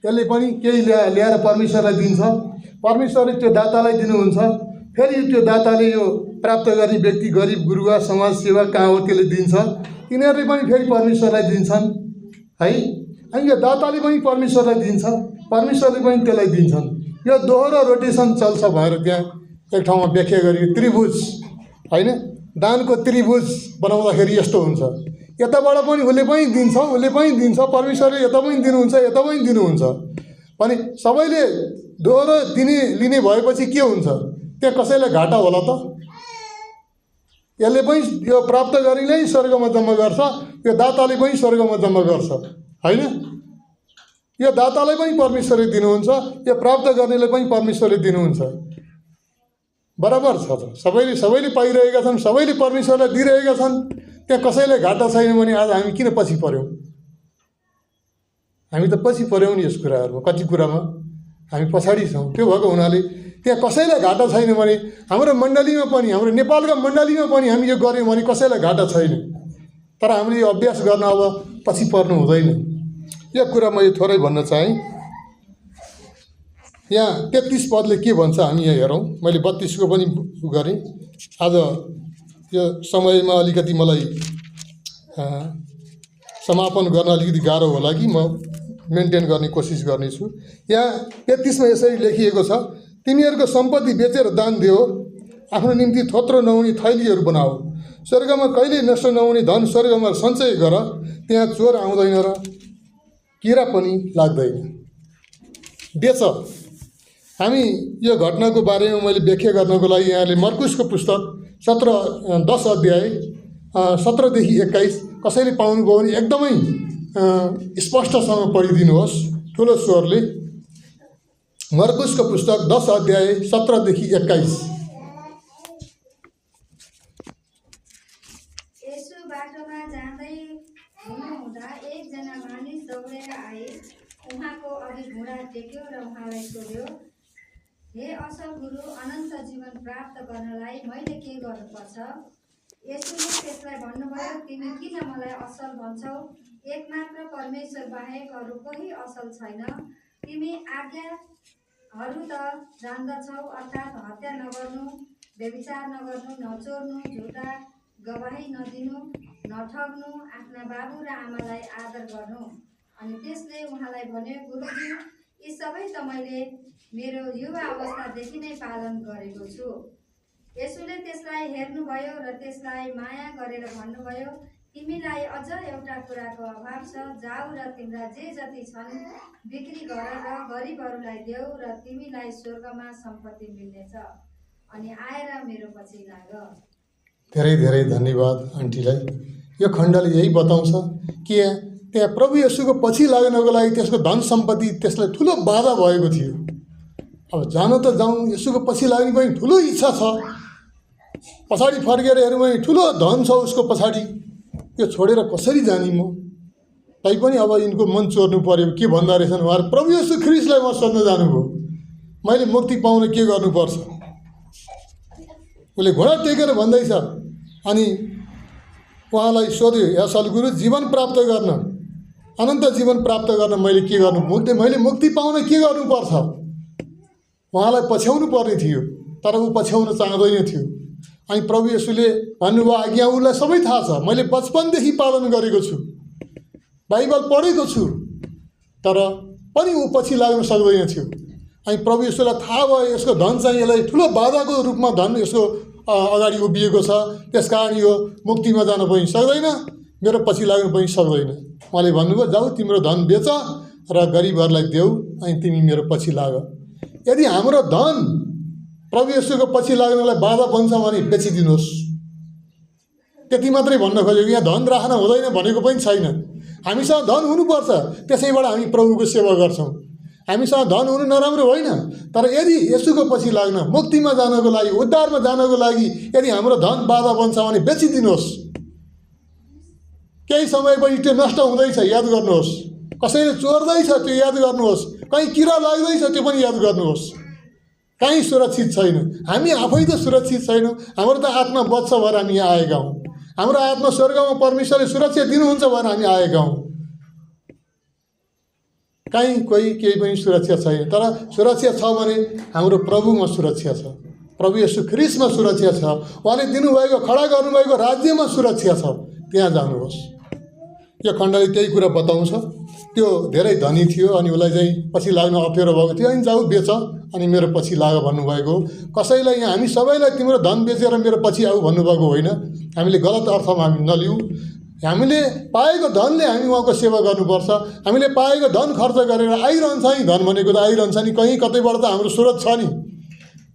यसले पनि केही ल्याएर परमेश्वरलाई दिन्छ। परमेश्वरले त्यो दातालाई दिनुहुन्छ। फेरि त्यो दाताले यो प्राप्त गर्ने व्यक्ति, गरिब गुरुवा, समाजसेवा कहाँ हो त्यसले दिन्छ। तिनीहरूले पनि फेरि परमेश्वरलाई दिन्छन् है। अनि यो दाताले पनि परमेश्वरलाई दिन्छ, परमेश्वरले पनि त्यसलाई दिन्छन्। यो दोहोरो रोटेसन चल्छ भनेर त्यहाँ एक ठाउँमा व्याख्या गरियो। त्रिभुज होइन, दानको त्रिभुज बनाउँदाखेरि यस्तो हुन्छ, यताबाट पनि उसले पनि दिन्छ, उसले पनि दिन्छ, परमेश्वरले यता पनि दिनुहुन्छ, यता पनि दिनुहुन्छ। भने सबैले दोहोरो लिने भएपछि के हुन्छ? त्यहाँ कसैलाई घाटा होला त? यसले पनि यो प्राप्त गर्नेलाई स्वर्गमा जम्मा गर्छ, यो दाताले पनि स्वर्गमा जम्मा गर्छ होइन। यो दातालाई पनि परमेश्वरले दिनुहुन्छ, यो प्राप्त गर्नेलाई पनि परमेश्वरले दिनुहुन्छ। बराबर छ त, सबैले पाइरहेका छन्, सबैले परमेश्वरलाई दिइरहेका छन्। त्यहाँ कसैलाई घाटा छैन भने आज हामी किन पछि पऱ्यौँ? हामी त पछि पऱ्यौँ नि यस कुराहरूमा, कति कुरामा हामी पछाडि छौँ। त्यो भएको हुनाले त्यहाँ कसैलाई घाटा छैन भने हाम्रो मण्डलीमा पनि, हाम्रो नेपालका मण्डलीमा पनि हामी यो गऱ्यौँ भने कसैलाई घाटा छैन। तर हामीले यो अभ्यास गर्न अब पछि पर्नु हुँदैन। यो कुरा म यो थोरै भन्न चाहेँ। यहाँ 33 पदले के भन्छ हामी यहाँ हेरौँ। मैले 32 को पनि गरेँ। आज यो समयमा अलिकति मलाई समापन गर्न अलिकति गाह्रो होला कि म मेन्टेन गर्ने कोसिस गर्नेछु। यहाँ 33 मा यसरी लेखिएको छ, तिमीहरूको सम्पत्ति बेचेर दान देऊ, आफ्नो निम्ति थोत्रो नहुने थैलीहरू बनाऊ, स्वर्गमा कहिल्यै नष्ट नहुने धन स्वर्गमा सञ्चय गर, त्यहाँ चोर आउँदैन र किरा पनि लाग्दैन। बेच। हामी यो घटनाको बारेमा मैले व्याख्या गर्नको लागि यहाँले मर्कुसको पुस्तक 10 अध्याय 17 देखि 21 कसैले पाउनुभयो भने एकदमै स्पष्टसँग पढिदिनुहोस् ठुलो स्वरले। मर्कुसको पुस्तक 10 अध्याय 17 देखि 21। यसो बाटोमा जाँदै हुनुहुँदा एकजना मानिस दौडेर आए, उहाँको अघि घुँडा टेक्यो र उहाँलाई सोध्यो, हे असल गुरु, अनन्त जीवन प्राप्त गर्नलाई मैले के गर्नुपर्छ? यसोले त्यसलाई भन्नुभयो, तिमी किन मलाई असल भन्छौ? एकमात्र परमेश्वर बाहेक अरू कोही असल छैन। तिमी आज्ञाहरू त जान्दछौ, अर्थात् हत्या नगर्नु, व्यभिचार नगर्नु, नचोर्नु, झुटा गवाही नदिनु, नठग्नु, आफ्ना बाबु र आमालाई आदर गर्नु। अनि त्यसले उहाँलाई भन्यो, गुरुजी, यी सबै त मैले मेरो युवा अवस्थादेखि नै पालन गरेको छु। यसोले त्यसलाई हेर्नुभयो र त्यसलाई माया गरेर भन्नुभयो, तिमीलाई अझ एउटा कुराको अभाव छ, जाऊ र तिम्रा जे जति छन् बिक्री गर र गरिबहरूलाई देऊ र तिमीलाई स्वर्गमा सम्पत्ति मिल्नेछ, अनि आएर मेरो पछि लाग। धेरै धेरै धन्यवाद आन्टीलाई। यो खण्डले यही बताउँछ कि त्यहाँ प्रभु येशूको पछि लाग्नको लागि त्यसको धन सम्पत्ति त्यसलाई ठुलो बाधा भएको थियो। अब जान त जाउँ, येशूको पछि लाग्ने पनि ठुलो इच्छा छ, पछाडि फर्केर हेरौँ भने ठुलो धन छ उसको पछाडि, यो छोडेर कसरी जाने म? तैपनि अब यिनको मन चोर्नु पर्यो। के भन्दा रहेछन् उहाँहरू? प्रभु येशू ख्रिस्टलाई म सोध्न जानुभयो, मैले मुक्ति पाउन के गर्नुपर्छ? उसले घोडा टेकेर भन्दैछ। अनि उहाँलाई सोध्यो, या सद्गुरु, जीवन प्राप्त गर्न, अनन्त जीवन प्राप्त गर्न मैले के गर्नु? मैले मुक्ति पाउन के गर्नुपर्छ? उहाँलाई पछ्याउनु पर्ने थियो, तर ऊ पछ्याउन चाहँदैन थियो। अनि प्रभु येशूले भन्नुभयो, आज्ञा उसलाई सबै थाहा छ, मैले बचपनदेखि पालन गरेको छु, बाइबल पढेको छु, तर पनि ऊ पछि लाग्न सक्दैन थियो। अनि प्रभु येशूलाई थाहा भयो यसको धन चाहिँ यसलाई ठुलो बाधाको रूपमा धन यसको अगाडि उभिएको छ, त्यस कारण यो मुक्तिमा जान पनि सक्दैन, मेरो पछि लाग्न पनि सक्दैन। उहाँले भन्नुभयो, जाऊ तिम्रो धन बेच र गरिबहरूलाई देऊ, अनि तिमी मेरो पछि लाग। यदि हाम्रो धन प्रभु येशूको पछि लाग्नलाई बाधा बन्छ भने बेचिदिनुहोस्। त्यति मात्रै भन्न खोजेको। यहाँ धन राख्न हुँदैन भनेको पनि छैन। हामीसँग धन हुनुपर्छ, त्यसैबाट हामी प्रभुको सेवा गर्छौँ। हामीसँग धन हुनु नराम्रो होइन, तर यदि येशूको पछि लाग्न, मुक्तिमा जानको लागि, उद्धारमा जानको लागि यदि हाम्रो धन बाधा बन्छ भने बेचिदिनुहोस्। केही समयपछि त्यो नष्ट हुँदैछ, याद गर्नुहोस्। कसैले चोर्दैछ, त्यो याद गर्नुहोस्। कहीँ किरा लाग्दैछ, त्यो पनि याद गर्नुहोस्। कहीँ सुरक्षित छैन। हामी आफै त सुरक्षित छैनौँ। हाम्रो त आत्मा बच्छ भएर हामी यहाँ आएका हौँ। हाम्रो आत्मा स्वर्गमा परमेश्वरले सुरक्षा दिनुहुन्छ भनेर हामी आएका हौँ। कहीँ कोही केही पनि सुरक्षा छैन, तर सुरक्षा छ भने हाम्रो प्रभुमा सुरक्षा छ, प्रभु येशू ख्रिस्टमा सुरक्षा छ। उहाँले दिनुभएको, खडा गर्नुभएको राज्यमा सुरक्षा छ, त्यहाँ जानुहोस्। यो खण्डले त्यही कुरा बताउँछ। त्यो धेरै धनी थियो, अनि उसलाई चाहिँ पछि लाग्न अप्ठ्यारो भएको थियो। अनि जाऊ बेच, अनि मेरो पछि लाग भन्नुभएको। कसैलाई यहाँ हामी सबैलाई तिम्रो धन बेचेर मेरो पछि आऊ भन्नुभएको होइन। हामीले गलत अर्थमा हामी नलिउँ। हामीले पाएको धनले हामी उहाँको सेवा गर्नुपर्छ। हामीले पाएको धन खर्च गरेर आइरहन्छ नि, धन भनेको त आइरहन्छ नि, कहीँ कतैबाट त हाम्रो स्रोत छ नि,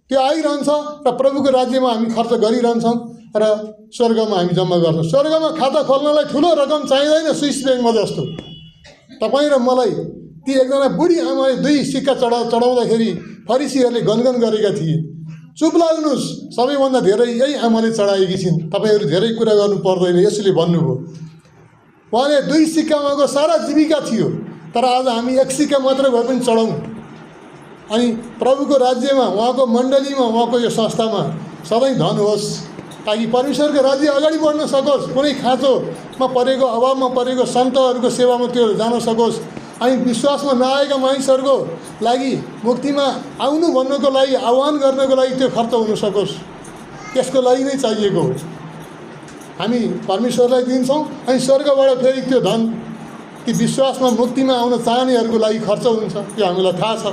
त्यो आइरहन्छ र प्रभुको राज्यमा हामी खर्च गरिरहन्छौँ र स्वर्गमा हामी जम्मा गर्छौँ। स्वर्गमा खाता खोल्नलाई ठुलो रकम चाहिँदैन, स्विस ब्याङ्कमा जस्तो। तपाईँ र मलाई ती एकजना बुढी आमाले 2 सिक्का चढाउँदाखेरि फरिसीहरूले गनगन गरेका थिए, चुप लाग्नुहोस्, सबैभन्दा धेरै यही आमाले चढाएकी छिन्, तपाईँहरू धेरै कुरा गर्नु पर्दैन, यसले भन्नुभयो। उहाँले 2 सिक्कामा उहाँको सारा जीविका थियो, तर आज हामी 1 सिक्का मात्र भए पनि चढौँ। अनि प्रभुको राज्यमा, उहाँको मण्डलीमा, उहाँको यो संस्थामा सधैँ धन होस्, ताकि परमेश्वरको राज्य अगाडि बढ्न सकोस्। कुनै खाँचोमा परेको, अभावमा परेको सन्तहरूको सेवामा त्यो जान सकोस्। अनि विश्वासमा नआएका मानिसहरूको लागि मुक्तिमा आउनु भन्नको लागि, आह्वान गर्नको लागि त्यो खर्च हुन सकोस्, त्यसको लागि नै चाहिएको हो। हामी परमेश्वरलाई दिन्छौँ, अनि स्वर्गबाट फेरि त्यो धन ती विश्वासमा मुक्तिमा आउन चाहनेहरूको लागि खर्च हुन्छ, त्यो हामीलाई थाहा छ।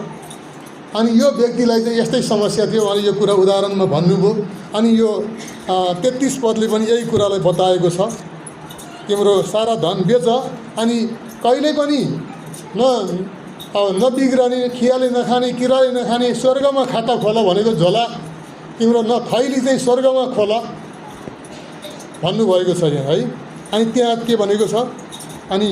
अनि यो व्यक्तिलाई चाहिँ यस्तै समस्या थियो, उहाँले यो कुरा उदाहरणमा भन्नुभयो। अनि यो 33 पदले पनि यही कुरालाई बताएको छ, तिम्रो सारा धन बेच, अनि कहिले पनि नबिग्रने, खियाले नखाने, किराले नखाने स्वर्गमा खाता खोला भनेको झोला तिम्रो नखैली चाहिँ स्वर्गमा खोला भन्नुभएको छ यहाँ है। अनि त्यहाँ के भनेको छ, अनि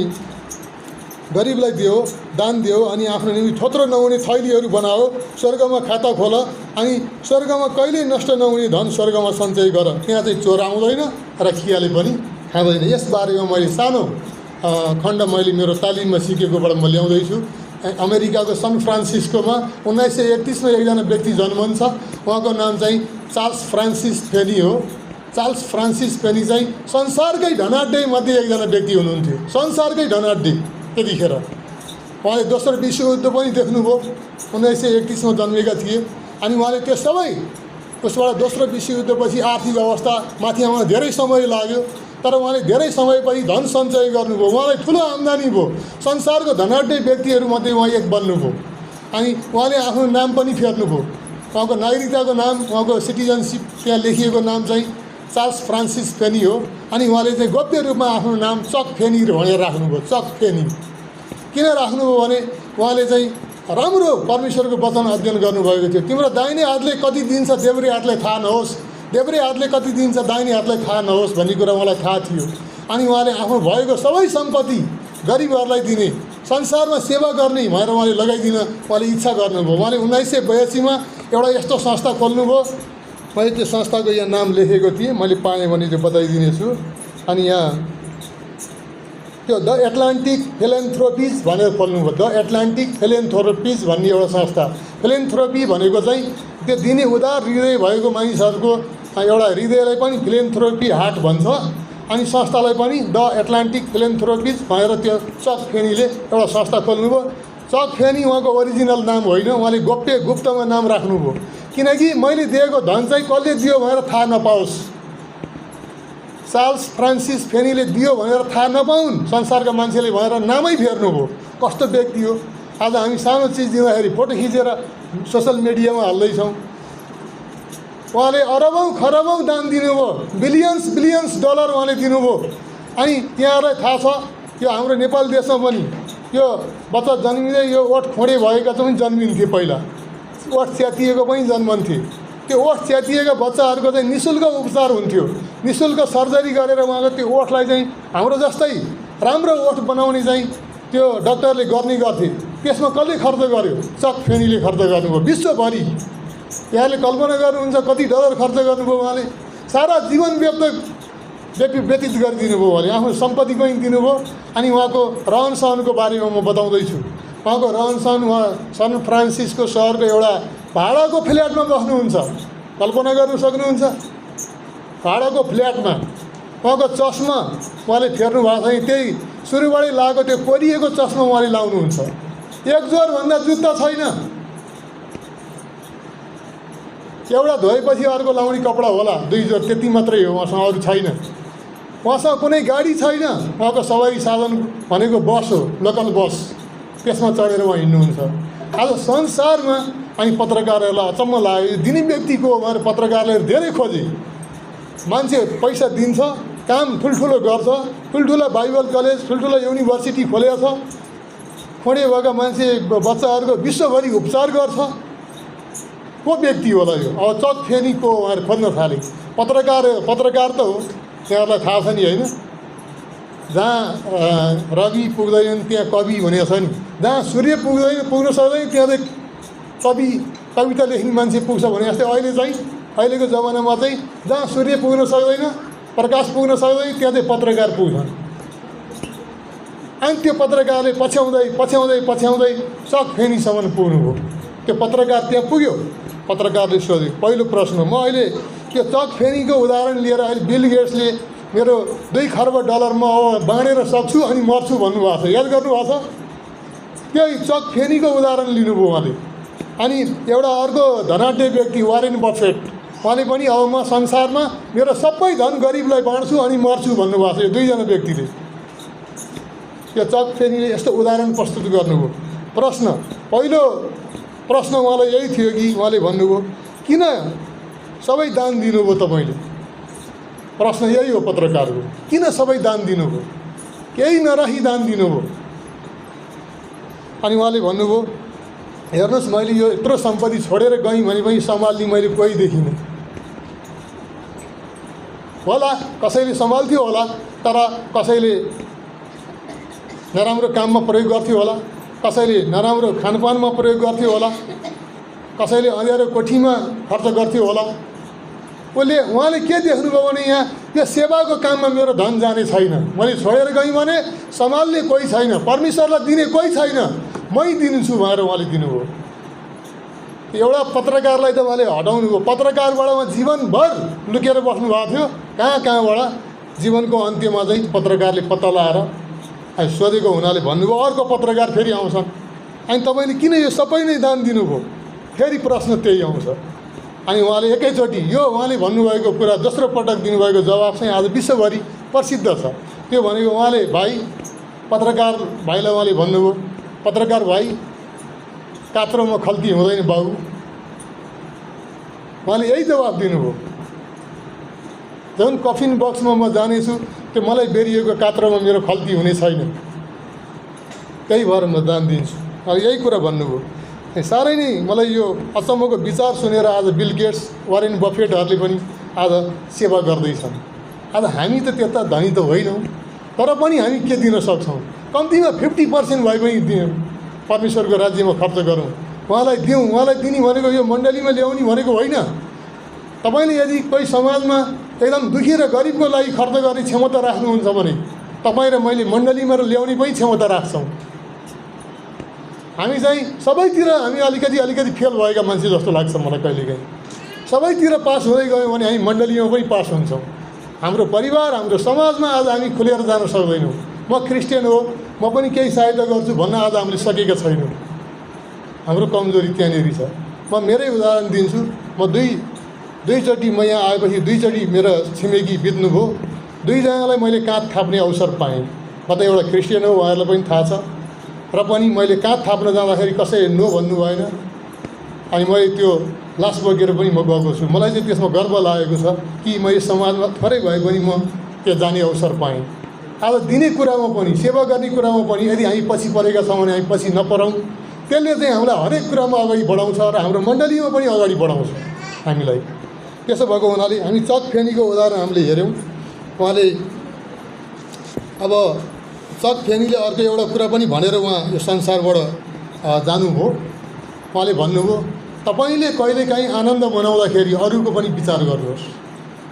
गरिबलाई दियो, दान दियो, अनि आफ्नो निम्ति थोत्रो नहुने थैलीहरू बनाओ, स्वर्गमा खाता खोल, अनि स्वर्गमा कहिल्यै नष्ट नहुने धन स्वर्गमा सञ्चय गर। त्यहाँ चाहिँ चोर आउँदैन र खियाले पनि खाँदैन। यसबारेमा मैले सानो खण्ड मैले मेरो तालिममा सिकेकोबाट म ल्याउँदैछु। अमेरिकाको सन फ्रान्सिस्कोमा 1931 में एकजना व्यक्ति जन्मन्छ, उहाँको नाम चाहिँ चार्ल्स फ्रान्सिस फेनी हो। चार्ल्स फ्रान्सिस फेनी चाहिँ संसारकै धनाढ्य मध्ये एकजना व्यक्ति हुनुहुन्थ्यो, संसारकै धनाढ्य। त्यतिखेर उहाँले दोस्रो विश्वयुद्ध पनि देख्नुभयो, 1931 में जन्मेका थिए। अनि उहाँले त्यो सबै उसबाट दोस्रो विश्वयुद्धपछि आर्थिक अवस्था माथि आउन धेरै समय लाग्यो, तर उहाँले धेरै समयपछि धन सञ्चय गर्नुभयो। उहाँलाई ठुलो आम्दानी भयो, संसारको धनाढ्य व्यक्तिहरूमध्ये उहाँ एक बन्नुभयो। अनि उहाँले आफ्नो नाम पनि फेर्नुभयो, उहाँको नागरिकताको नाम, उहाँको सिटिजनसिप त्यहाँ लेखिएको नाम चाहिँ चार्ल्स फ्रान्सिस फेनी हो। अनि उहाँले चाहिँ गोप्य रूपमा आफ्नो नाम चक फेनी भनेर राख्नुभयो। चक फेनी किन राख्नुभयो भने उहाँले चाहिँ राम्रो परमेश्वरको वचन अध्ययन गर्नुभएको थियो। तिम्रो दाहिने हातले कति दिन्छ देब्रे हातलाई थाहा नहोस्, देब्रे हातले कति दिन्छ दाहिने हातलाई थाहा नहोस् भन्ने कुरा उहाँलाई थाहा थियो। अनि उहाँले आफ्नो भएको सबै सम्पत्ति गरिबहरूलाई दिने, संसारमा सेवा गर्ने भनेर उहाँले लगाइदिन उहाँले इच्छा गर्नुभयो। उहाँले 1982 में एउटा यस्तो संस्था खोल्नुभयो। मैले त्यो संस्थाको यहाँ नाम लेखेको थिएँ, मैले पाएँ भने त्यो बताइदिनेछु। अनि यहाँ त्यो द एटलान्टिक फिलेन्थ्रोपिज भनेर खोल्नुभयो। द एटलान्टिक फिलेन्थ्रोपिज भन्ने एउटा संस्था। फिलेन्थ्रोपी भनेको चाहिँ त्यो दिने उदार हृदय भएको मानिसहरूको एउटा हृदयलाई पनि फिलेन्थ्रोपी हार्ट भन्छ। अनि संस्थालाई पनि द एटलान्टिक फिलेन्थ्रोपिज भनेर त्यो चक फेनीले एउटा संस्था खोल्नुभयो। चक फेनी उहाँको ओरिजिनल नाम होइन, उहाँले गोप्य गुप्तमा नाम राख्नुभयो, किनकि मैले दिएको धन चाहिँ कसले दियो भनेर थाहा नपाओस्। चार्ल्स फ्रान्सिस फेनीले दियो भनेर थाहा नपाउन् संसारका मान्छेले भनेर नामै फेर्नुभयो। कस्तो व्यक्ति हो। आज हामी सानो चिज दिँदाखेरि फोटो खिचेर सोसल मिडियामा हाल्दैछौँ। उहाँले अरबौँ खरबौँ दान दिनुभयो, बिलियन्स डलर उहाँले दिनुभयो। अनि त्यहाँलाई थाहा छ, यो हाम्रो नेपाल देशमा पनि यो बच्चा जन्मिँदै यो ओठ खोँडे भएका चाहिँ जन्मिन्थे, पहिला ओठ च्यातिएको पनि जन्मन्थे। त्यो ओठ च्यातिएका बच्चाहरूको चाहिँ निःशुल्क उपचार हुन्थ्यो, निःशुल्क सर्जरी गरेर उहाँको त्यो ओठलाई चाहिँ हाम्रो जस्तै राम्रो ओठ बनाउने चाहिँ त्यो डाक्टरले गर्ने गर्थे। त्यसमा कसले खर्च गर्यो? चक फेनीले खर्च गर्नुभयो विश्वभरि। यहाँले कल्पना गर्नुहुन्छ कति डलर खर्च गर्नुभयो उहाँले। सारा जीवन व्यतीत गरिदिनु भयो उहाँले, आफ्नो सम्पत्ति पनि दिनुभयो। अनि उहाँको रहन सहनको बारेमा म बताउँदैछु। उहाँको रहन सहन, उहाँ सन फ्रान्सिस्को सहरको एउटा भाडाको फ्ल्याटमा बस्नुहुन्छ। कल्पना गर्नु सक्नुहुन्छ? भाडाको फ्ल्याटमा। उहाँको चस्मा उहाँले फेर्नु भएको छ, त्यही सुरुबाटै लगाएको त्यो कोरिएको चस्मा उहाँले लाउनुहुन्छ। एक जोरभन्दा जुत्ता छैन, एउटा धोएपछि अर्को लाउने कपडा होला, 2 जोर, त्यति मात्रै हो। उहाँसँग अरू छैन। उहाँसँग कुनै गाडी छैन। उहाँको सवारी साधन भनेको बस हो, लोकल बस, त्यसमा चढेर उहाँ हिँड्नुहुन्छ। आज संसारमा अनि पत्रकारहरूलाई अचम्म लाग्यो, दिने व्यक्तिको भनेर पत्रकारले धेरै खोजे। मान्छे पैसा दिन्छ, काम ठुल्ठुलो गर्छ, ठुल्ठुला बाइबल कलेज, ठुल्ठुला युनिभर्सिटी खोलेको छ, खोँडे भएका मान्छे बच्चाहरूको विश्वभरि उपचार गर्छ। को व्यक्ति होला यो? अब चक फेनीको उहाँहरू खोज्न थाले। पत्रकार त हो, त्यहाँहरूलाई थाहा छ नि होइन। जहाँ रवि पुग्दैन त्यहाँ कवि भनेको छ नि, जहाँ सूर्य पुग्न सक्दैन त्यहाँ चाहिँ कवि कविता लेख्ने मान्छे पुग्छ भने जस्तै अहिले चाहिँ अहिलेको जमानामा चाहिँ जहाँ सूर्य पुग्न सक्दैन, प्रकाश पुग्न सक्दैन, त्यहाँ चाहिँ पत्रकार पुग्छन्। अनि त्यो पत्रकारले पछ्याउँदै पछ्याउँदै पछ्याउँदै चक फेनीसम्म पुग्नुभयो। त्यो पत्रकार त्यहाँ पुग्यो। पत्रकारले सोध्यो पहिलो प्रश्न, म अहिले त्यो चक फेनीको उदाहरण लिएर अहिले बिल गेट्सले मेरो 2 खर्ब डलर म बाँडेर सक्छु अनि मर्छु भन्नुभएको छ, याद गर्नुभएको छ? त्यही चक फेनीको उदाहरण लिनुभयो उहाँले। अनि एउटा अर्को धनाढ्य व्यक्ति वारेन बफेट, उहाँले पनि अब म संसारमा मेरो सबै धन गरिबलाई बाँड्छु अनि मर्छु भन्नुभएको छ। यो 2 जना व्यक्तिले यो चक फेनीले यस्तो उदाहरण प्रस्तुत गर्नुभयो। पहिलो प्रश्न उहाँलाई यही थियो कि उहाँले भन्नुभयो किन सबै दान दिनुभयो तपाईँले? प्रश्न यही हो पत्रकारको, किन सबै दान दिनुभयो? केही नराखी दान दिनुभयो। अनि उहाँले भन्नुभयो हेर्नुहोस्, मैले यो यत्रो सम्पत्ति छोडेर गएँ भने पनि सम्हाल्ने मैले कोही देखिनँ। होला कसैले सम्हाल्थ्यो होला, तर कसैले नराम्रो काममा प्रयोग गर्थ्यो होला, कसैले नराम्रो खानपानमा प्रयोग गर्थ्यो होला, कसैले अँध्यारो कोठीमा खर्च गर्थ्यो होला। उहाँले के देख्नुभयो भने यहाँ यो सेवाको काममा मेरो धन जाने छैन, मैले छोडेर गएँ भने सम्हाल्ने कोही छैन, परमेश्वरलाई दिने कोही छैन, मै दिन्छु भनेर उहाँले दिनुभयो। एउटा पत्रकारलाई त उहाँले हटाउनु भयो। पत्रकारबाट उहाँ जीवनभर लुकेर बस्नु भएको थियो। कहाँबाट जीवनको अन्त्यमा चाहिँ पत्रकारले पत्ता लाएर अनि सोधेको हुनाले भन्नुभयो अर्को पत्रकार फेरि आउँछन्, अनि तपाईँले किन यो सबै नै दान दिनुभयो? फेरि प्रश्न त्यही आउँछ। अनि उहाँले एकैचोटि यो उहाँले भन्नुभएको कुरा दोस्रो पटक दिनुभएको जवाब चाहिँ आज विश्वभरि प्रसिद्ध छ। त्यो भनेको उहाँले पत्रकार भाइलाई उहाँले भन्नुभयो, पत्रकार भाइ कात्रोमा खल्ती हुँदैन बाबु। उहाँले यही जवाब दिनुभयो, जुन कफिन बक्समा म जानेछु त्यो मलाई बेरिएको कात्रोमा मेरो खल्ती हुने छैन, त्यही भएर म दान दिन्छु। अनि यही कुरा भन्नुभयो। साह्रै नै मलाई यो अचम्मको विचार सुनेर आज बिल गेट्स, वारेन बफेटहरूले पनि आज सेवा गर्दैछन्। आज हामी त त्यता धनी त होइनौँ, तर पनि हामी के दिन सक्छौँ? कम्तीमा 50% भए पनि परमेश्वरको राज्यमा खर्च गरौँ, उहाँलाई दिउँ। उहाँलाई दिने भनेको यो मण्डलीमा ल्याउने भनेको होइन। तपाईँले यदि कोही समाजमा एकदम दुखी र गरिबको लागि खर्च गर्ने क्षमता राख्नुहुन्छ भने तपाईँ र मैले मण्डलीमा ल्याउने पनि क्षमता राख्छौँ। हामी चाहिँ सबैतिर हामी अलिकति फेल भएका मान्छे जस्तो लाग्छ मलाई कहिलेकाहीँ। सबैतिर पास हुँदै गयौँ भने हामी मण्डलीमा पनि पास हुन्छौँ। हाम्रो परिवार, हाम्रो समाजमा आज हामी खुलेर जान सक्दैनौँ। म क्रिस्चियन हो, म पनि केही सहायता गर्छु भन्न आज हामीले सकेका छैनौँ। हाम्रो कमजोरी त्यहाँनिर छ। म मेरै उदाहरण दिन्छु। म दुईचोटि म यहाँ आएपछि 2 चोटि मेरो छिमेकी बित्नुभयो। 2 जनालाई मैले काँध थाप्ने अवसर पाएँ। म त एउटा क्रिस्चियन हो, उहाँहरूलाई पनि थाहा छ। र पनि मैले काँध थाप्न जाँदाखेरि कसैले नो भन्नु भएन। अनि मैले त्यो लास बोकेर पनि म गएको छु। मलाई चाहिँ त्यसमा गर्व लागेको छ कि मैले समाजमा थोरै भए पनि म त्यो जाने अवसर पाएँ। आज दिने कुरामा पनि, सेवा गर्ने कुरामा पनि यदि हामी पछि परेका छौँ भने हामी पछि नपरौँ। त्यसले चाहिँ हामीलाई हरेक कुरामा अगाडि बढाउँछ र हाम्रो मण्डलीमा पनि अगाडि बढाउँछ हामीलाई। त्यसो भएको हुनाले हामी चक फेनीको उदाहरण हामीले हेऱ्यौँ। उहाँले अब चक फेनीले अर्को एउटा कुरा पनि भनेर उहाँ यो संसारबाट जानुभयो। उहाँले भन्नुभयो तपाईँले कहिलेकाहीँ आनन्द मनाउँदाखेरि अरूको पनि विचार गर्नुहोस्।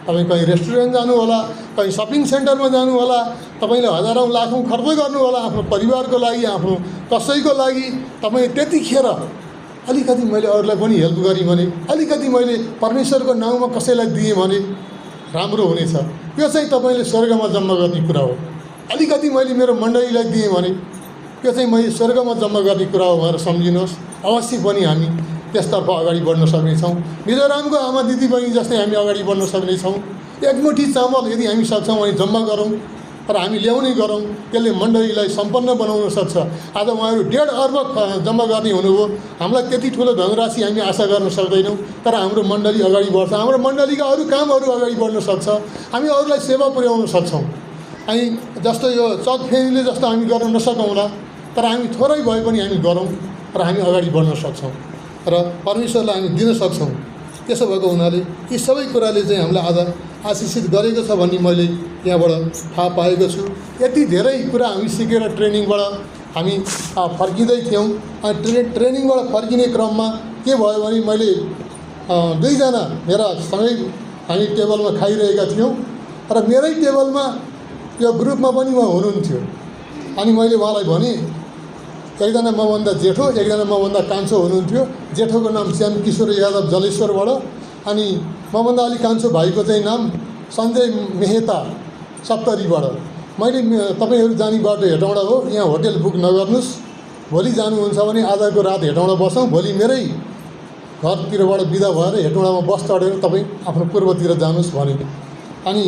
तपाईँ कहीँ रेस्टुरेन्ट जानु होला, कहीँ सपिङ सेन्टरमा जानु होला, तपाईँले हजारौँ लाखौँ खर्च गर्नु होला आफ्नो परिवारको लागि, आफ्नो कसैको लागि। तपाईँ त्यतिखेर अलिकति मैले अरूलाई पनि हेल्प गरेँ भने, अलिकति मैले परमेश्वरको नाउँमा कसैलाई दिएँ भने राम्रो हुनेछ। यो चाहिँ तपाईँले स्वर्गमा जम्मा गर्ने कुरा हो। अलिकति मैले मेरो मण्डलीलाई दिएँ भने यो चाहिँ मैले स्वर्गमा जम्मा गर्ने कुरा हो भनेर सम्झिनुहोस्। अवश्य पनि हामी त्यसतर्फ अगाडि बढ्न सक्नेछौँ। मिजोरामको आमा दिदीबहिनी जस्तै हामी अगाडि बढ्न सक्नेछौँ। एकमुठी चामल यदि हामी सक्छौँ भने जम्मा गरौँ र हामी ल्याउने गरौँ। त्यसले मण्डलीलाई सम्पन्न बनाउन सक्छ। आज उहाँहरू 1.5 अर्ब जम्मा गर्ने हुनुभयो। हामीलाई त्यति ठुलो धनराशि हामी आशा गर्न सक्दैनौँ, तर हाम्रो मण्डली अगाडि बढ्छ। हाम्रो मण्डलीका अरू कामहरू अगाडि बढ्न सक्छ। हामी अरूलाई सेवा पुर्याउन सक्छौँ। अनि जस्तो यो चक फेनीले जस्तो हामी गर्न नसकौँला, तर हामी थोरै भए पनि हामी गरौँ र हामी अगाडि बढ्न सक्छौँ र परमेश्वरलाई हामी दिन सक्छौँ। त्यसो भएको हुनाले यी सबै कुराले चाहिँ हामीलाई आज आशिषित गरेको छ भन्ने मैले यहाँबाट थाहा पाएको छु। यति धेरै कुरा हामी सिकेर ट्रेनिङबाट हामी फर्किँदै थियौँ। अनि ट्रेनिङबाट फर्किने क्रममा के भयो भने मैले दुईजना मेरा सँगै हामी टेबलमा खाइरहेका थियौँ र मेरै टेबलमा यो ग्रुपमा पनि उहाँ हुनुहुन्थ्यो। अनि मैले उहाँलाई भने एकजना मभन्दा जेठो एकजना मभन्दा कान्छो हुनुहुन्थ्यो। जेठोको नाम श्याम किशोर यादव जलेश्वरबाट, अनि मभन्दा अलिक कान्छो भाइको चाहिँ नाम सञ्जय मेहता सप्तरीबाट। मैले तपाईँहरू जाने बाटो हेटौँडा हो, यहाँ होटेल बुक नगर्नुहोस्, भोलि जानुहुन्छ भने आजको रात हेटौँडा बसौँ, भोलि मेरै घरतिरबाट बिदा भएर हेटौँडामा बस चढेर तपाईँ आफ्नो पूर्वतिर जानुहोस् भन्यो। अनि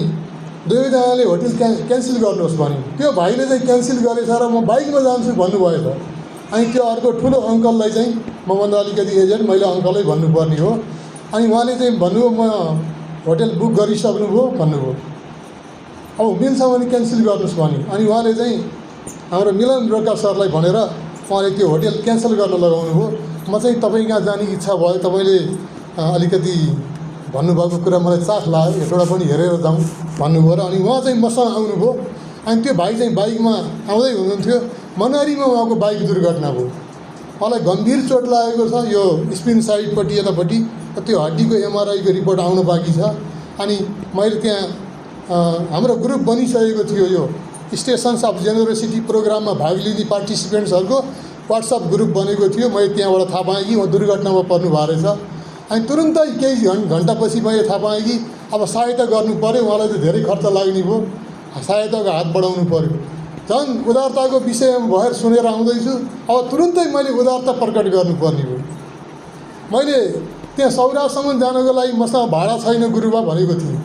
दुवैजनाले होटेल क्यान्सल गर्नुहोस् भन्यो। त्यो भाइले चाहिँ क्यान्सल गरेछ र म बाइकमा जान्छु भन्नुभएछ। अनि त्यो अर्को ठुलो अङ्कललाई चाहिँ मभन्दा अलिकति एजेन्ट, मैले अङ्कलै भन्नुपर्ने हो। अनि उहाँले चाहिँ भन्नुभयो म होटेल बुक गरिसक्नुभयो भन्नुभयो, अब मिल्छ भने क्यान्सल गर्नुहोस् भन्यो। अनि उहाँले चाहिँ हाम्रो मिलन रोका सरलाई भनेर उहाँले त्यो होटेल क्यान्सल गर्न लगाउनु भयो। म चाहिँ तपाईँ कहाँ जाने इच्छा भयो, तपाईँले अलिकति भन्नुभएको कुरा मलाई चाख लाग्यो, हेटौँडा पनि हेरेर जाउँ भन्नुभयो र अनि उहाँ चाहिँ मसँग आउनुभयो। अनि त्यो भाइ चाहिँ बाइकमा आउँदै हुनुहुन्थ्यो, मनहरीमा उहाँको बाइक दुर्घटना भयो। उहाँलाई गम्भीर चोट लागेको छ, यो स्पिन साइडपट्टि यतापट्टि, त्यो हड्डीको एमआरआईको रिपोर्ट आउनु बाँकी छ। अनि मैले त्यहाँ हाम्रो ग्रुप बनिसकेको थियो, यो स्टेसन्स अफ जेनेरोसिटी प्रोग्राममा भाग लिने पार्टिसिपेन्ट्सहरूको वाट्सएप ग्रुप बनेको थियो। मैले त्यहाँबाट थाहा पाएँ कि उहाँ दुर्घटनामा पर्नु भएको रहेछ। अनि तुरुन्तै केही घन्टापछि मैले थाहा पाएँ कि अब सहायता गर्नु पऱ्यो, उहाँलाई त धेरै खर्च लाग्ने भयो, सहायताको हात बढाउनु पऱ्यो। झन् उदारताको विषयमा भएर सुनेर आउँदैछु, अब तुरुन्तै मैले उदारता प्रकट गर्नुपर्ने भयो। मैले त्यहाँ सौरासम्म जानको लागि मसँग भाडा छैन गुरुबा भनेको थिएँ,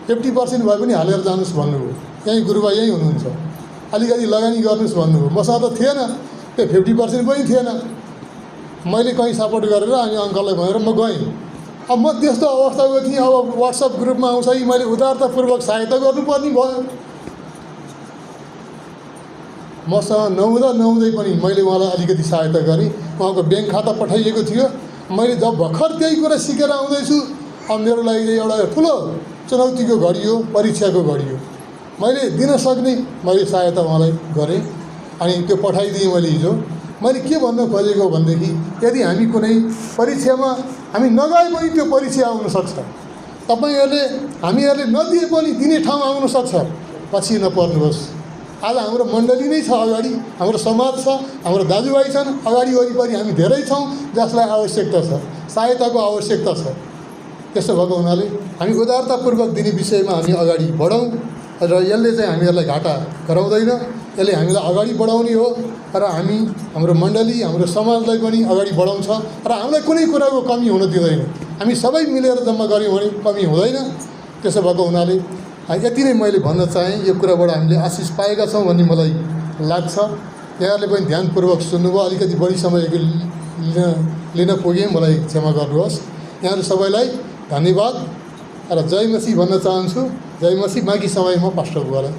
50% भए पनि हालेर जानुहोस् भन्नुभयो। यहीँ गुरुबा यहीँ हुनुहुन्छ, अलिकति लगानी गर्नुहोस् भन्नुभयो। मसँग त थिएन, त्यो 50% पनि थिएन। मैले कहीँ सपोर्ट गरेर अनि अङ्कललाई भनेर म गएँ। अब म त्यस्तो अवस्थाको थिएँ, अब वाट्सएप ग्रुपमा आउँछ कि मैले उदारतापूर्वक सहायता गर्नुपर्ने भयो। मसँग नहुँदै पनि मैले उहाँलाई अलिकति सहायता गरेँ। उहाँको ब्याङ्क खाता पठाइएको थियो। मैले जब भर्खर त्यही कुरा सिकेर आउँदैछु, अब मेरो लागि चाहिँ एउटा ठुलो चुनौतीको घडी हो, परीक्षाको घडी हो। मैले दिन सक्ने मैले सहायता उहाँलाई गरेँ, अनि त्यो पठाइदिएँ मैले हिजो। मैले के भन्न खोजेको भनेदेखि, यदि हामी कुनै परीक्षामा हामी नगए पनि त्यो परीक्षा आउनसक्छ, तपाईँहरूले हामीहरूले नदिए पनि दिने ठाउँ आउनसक्छ, पछि नपर्नुहोस्। आज हाम्रो मण्डली नै छ अगाडि, हाम्रो समाज छ, हाम्रो दाजुभाइ छन् अगाडि वरिपरि, हामी धेरै छौँ जसलाई आवश्यकता छ, सहायताको आवश्यकता छ। त्यसो भएको हुनाले हामी उदारतापूर्वक दिने विषयमा हामी अगाडि बढौँ र यसले चाहिँ हामीहरूलाई घाटा गराउँदैन, यसले हामीलाई अगाडि बढाउने हो र हामी हाम्रो मण्डली हाम्रो समाजलाई पनि अगाडि बढाउँछ र हामीलाई कुनै कुराको कमी हुन दिँदैन। हामी सबै मिलेर जम्मा गऱ्यौँ भने कमी हुँदैन। त्यसो भएको हुनाले यति नै मैले भन्न चाहेँ। यो कुराबाट हामीले आशिष पाएका छौँ भन्ने मलाई लाग्छ। यहाँहरूले पनि ध्यानपूर्वक सुन्नुभयो, अलिकति बढी समय लिन पुगेँ, मलाई क्षमा गर्नुहोस्। यहाँहरू सबैलाई धन्यवाद र जय मसी भन्न चाहन्छु। जय मसी। बाँकी समयमा पास्टर बुवालाई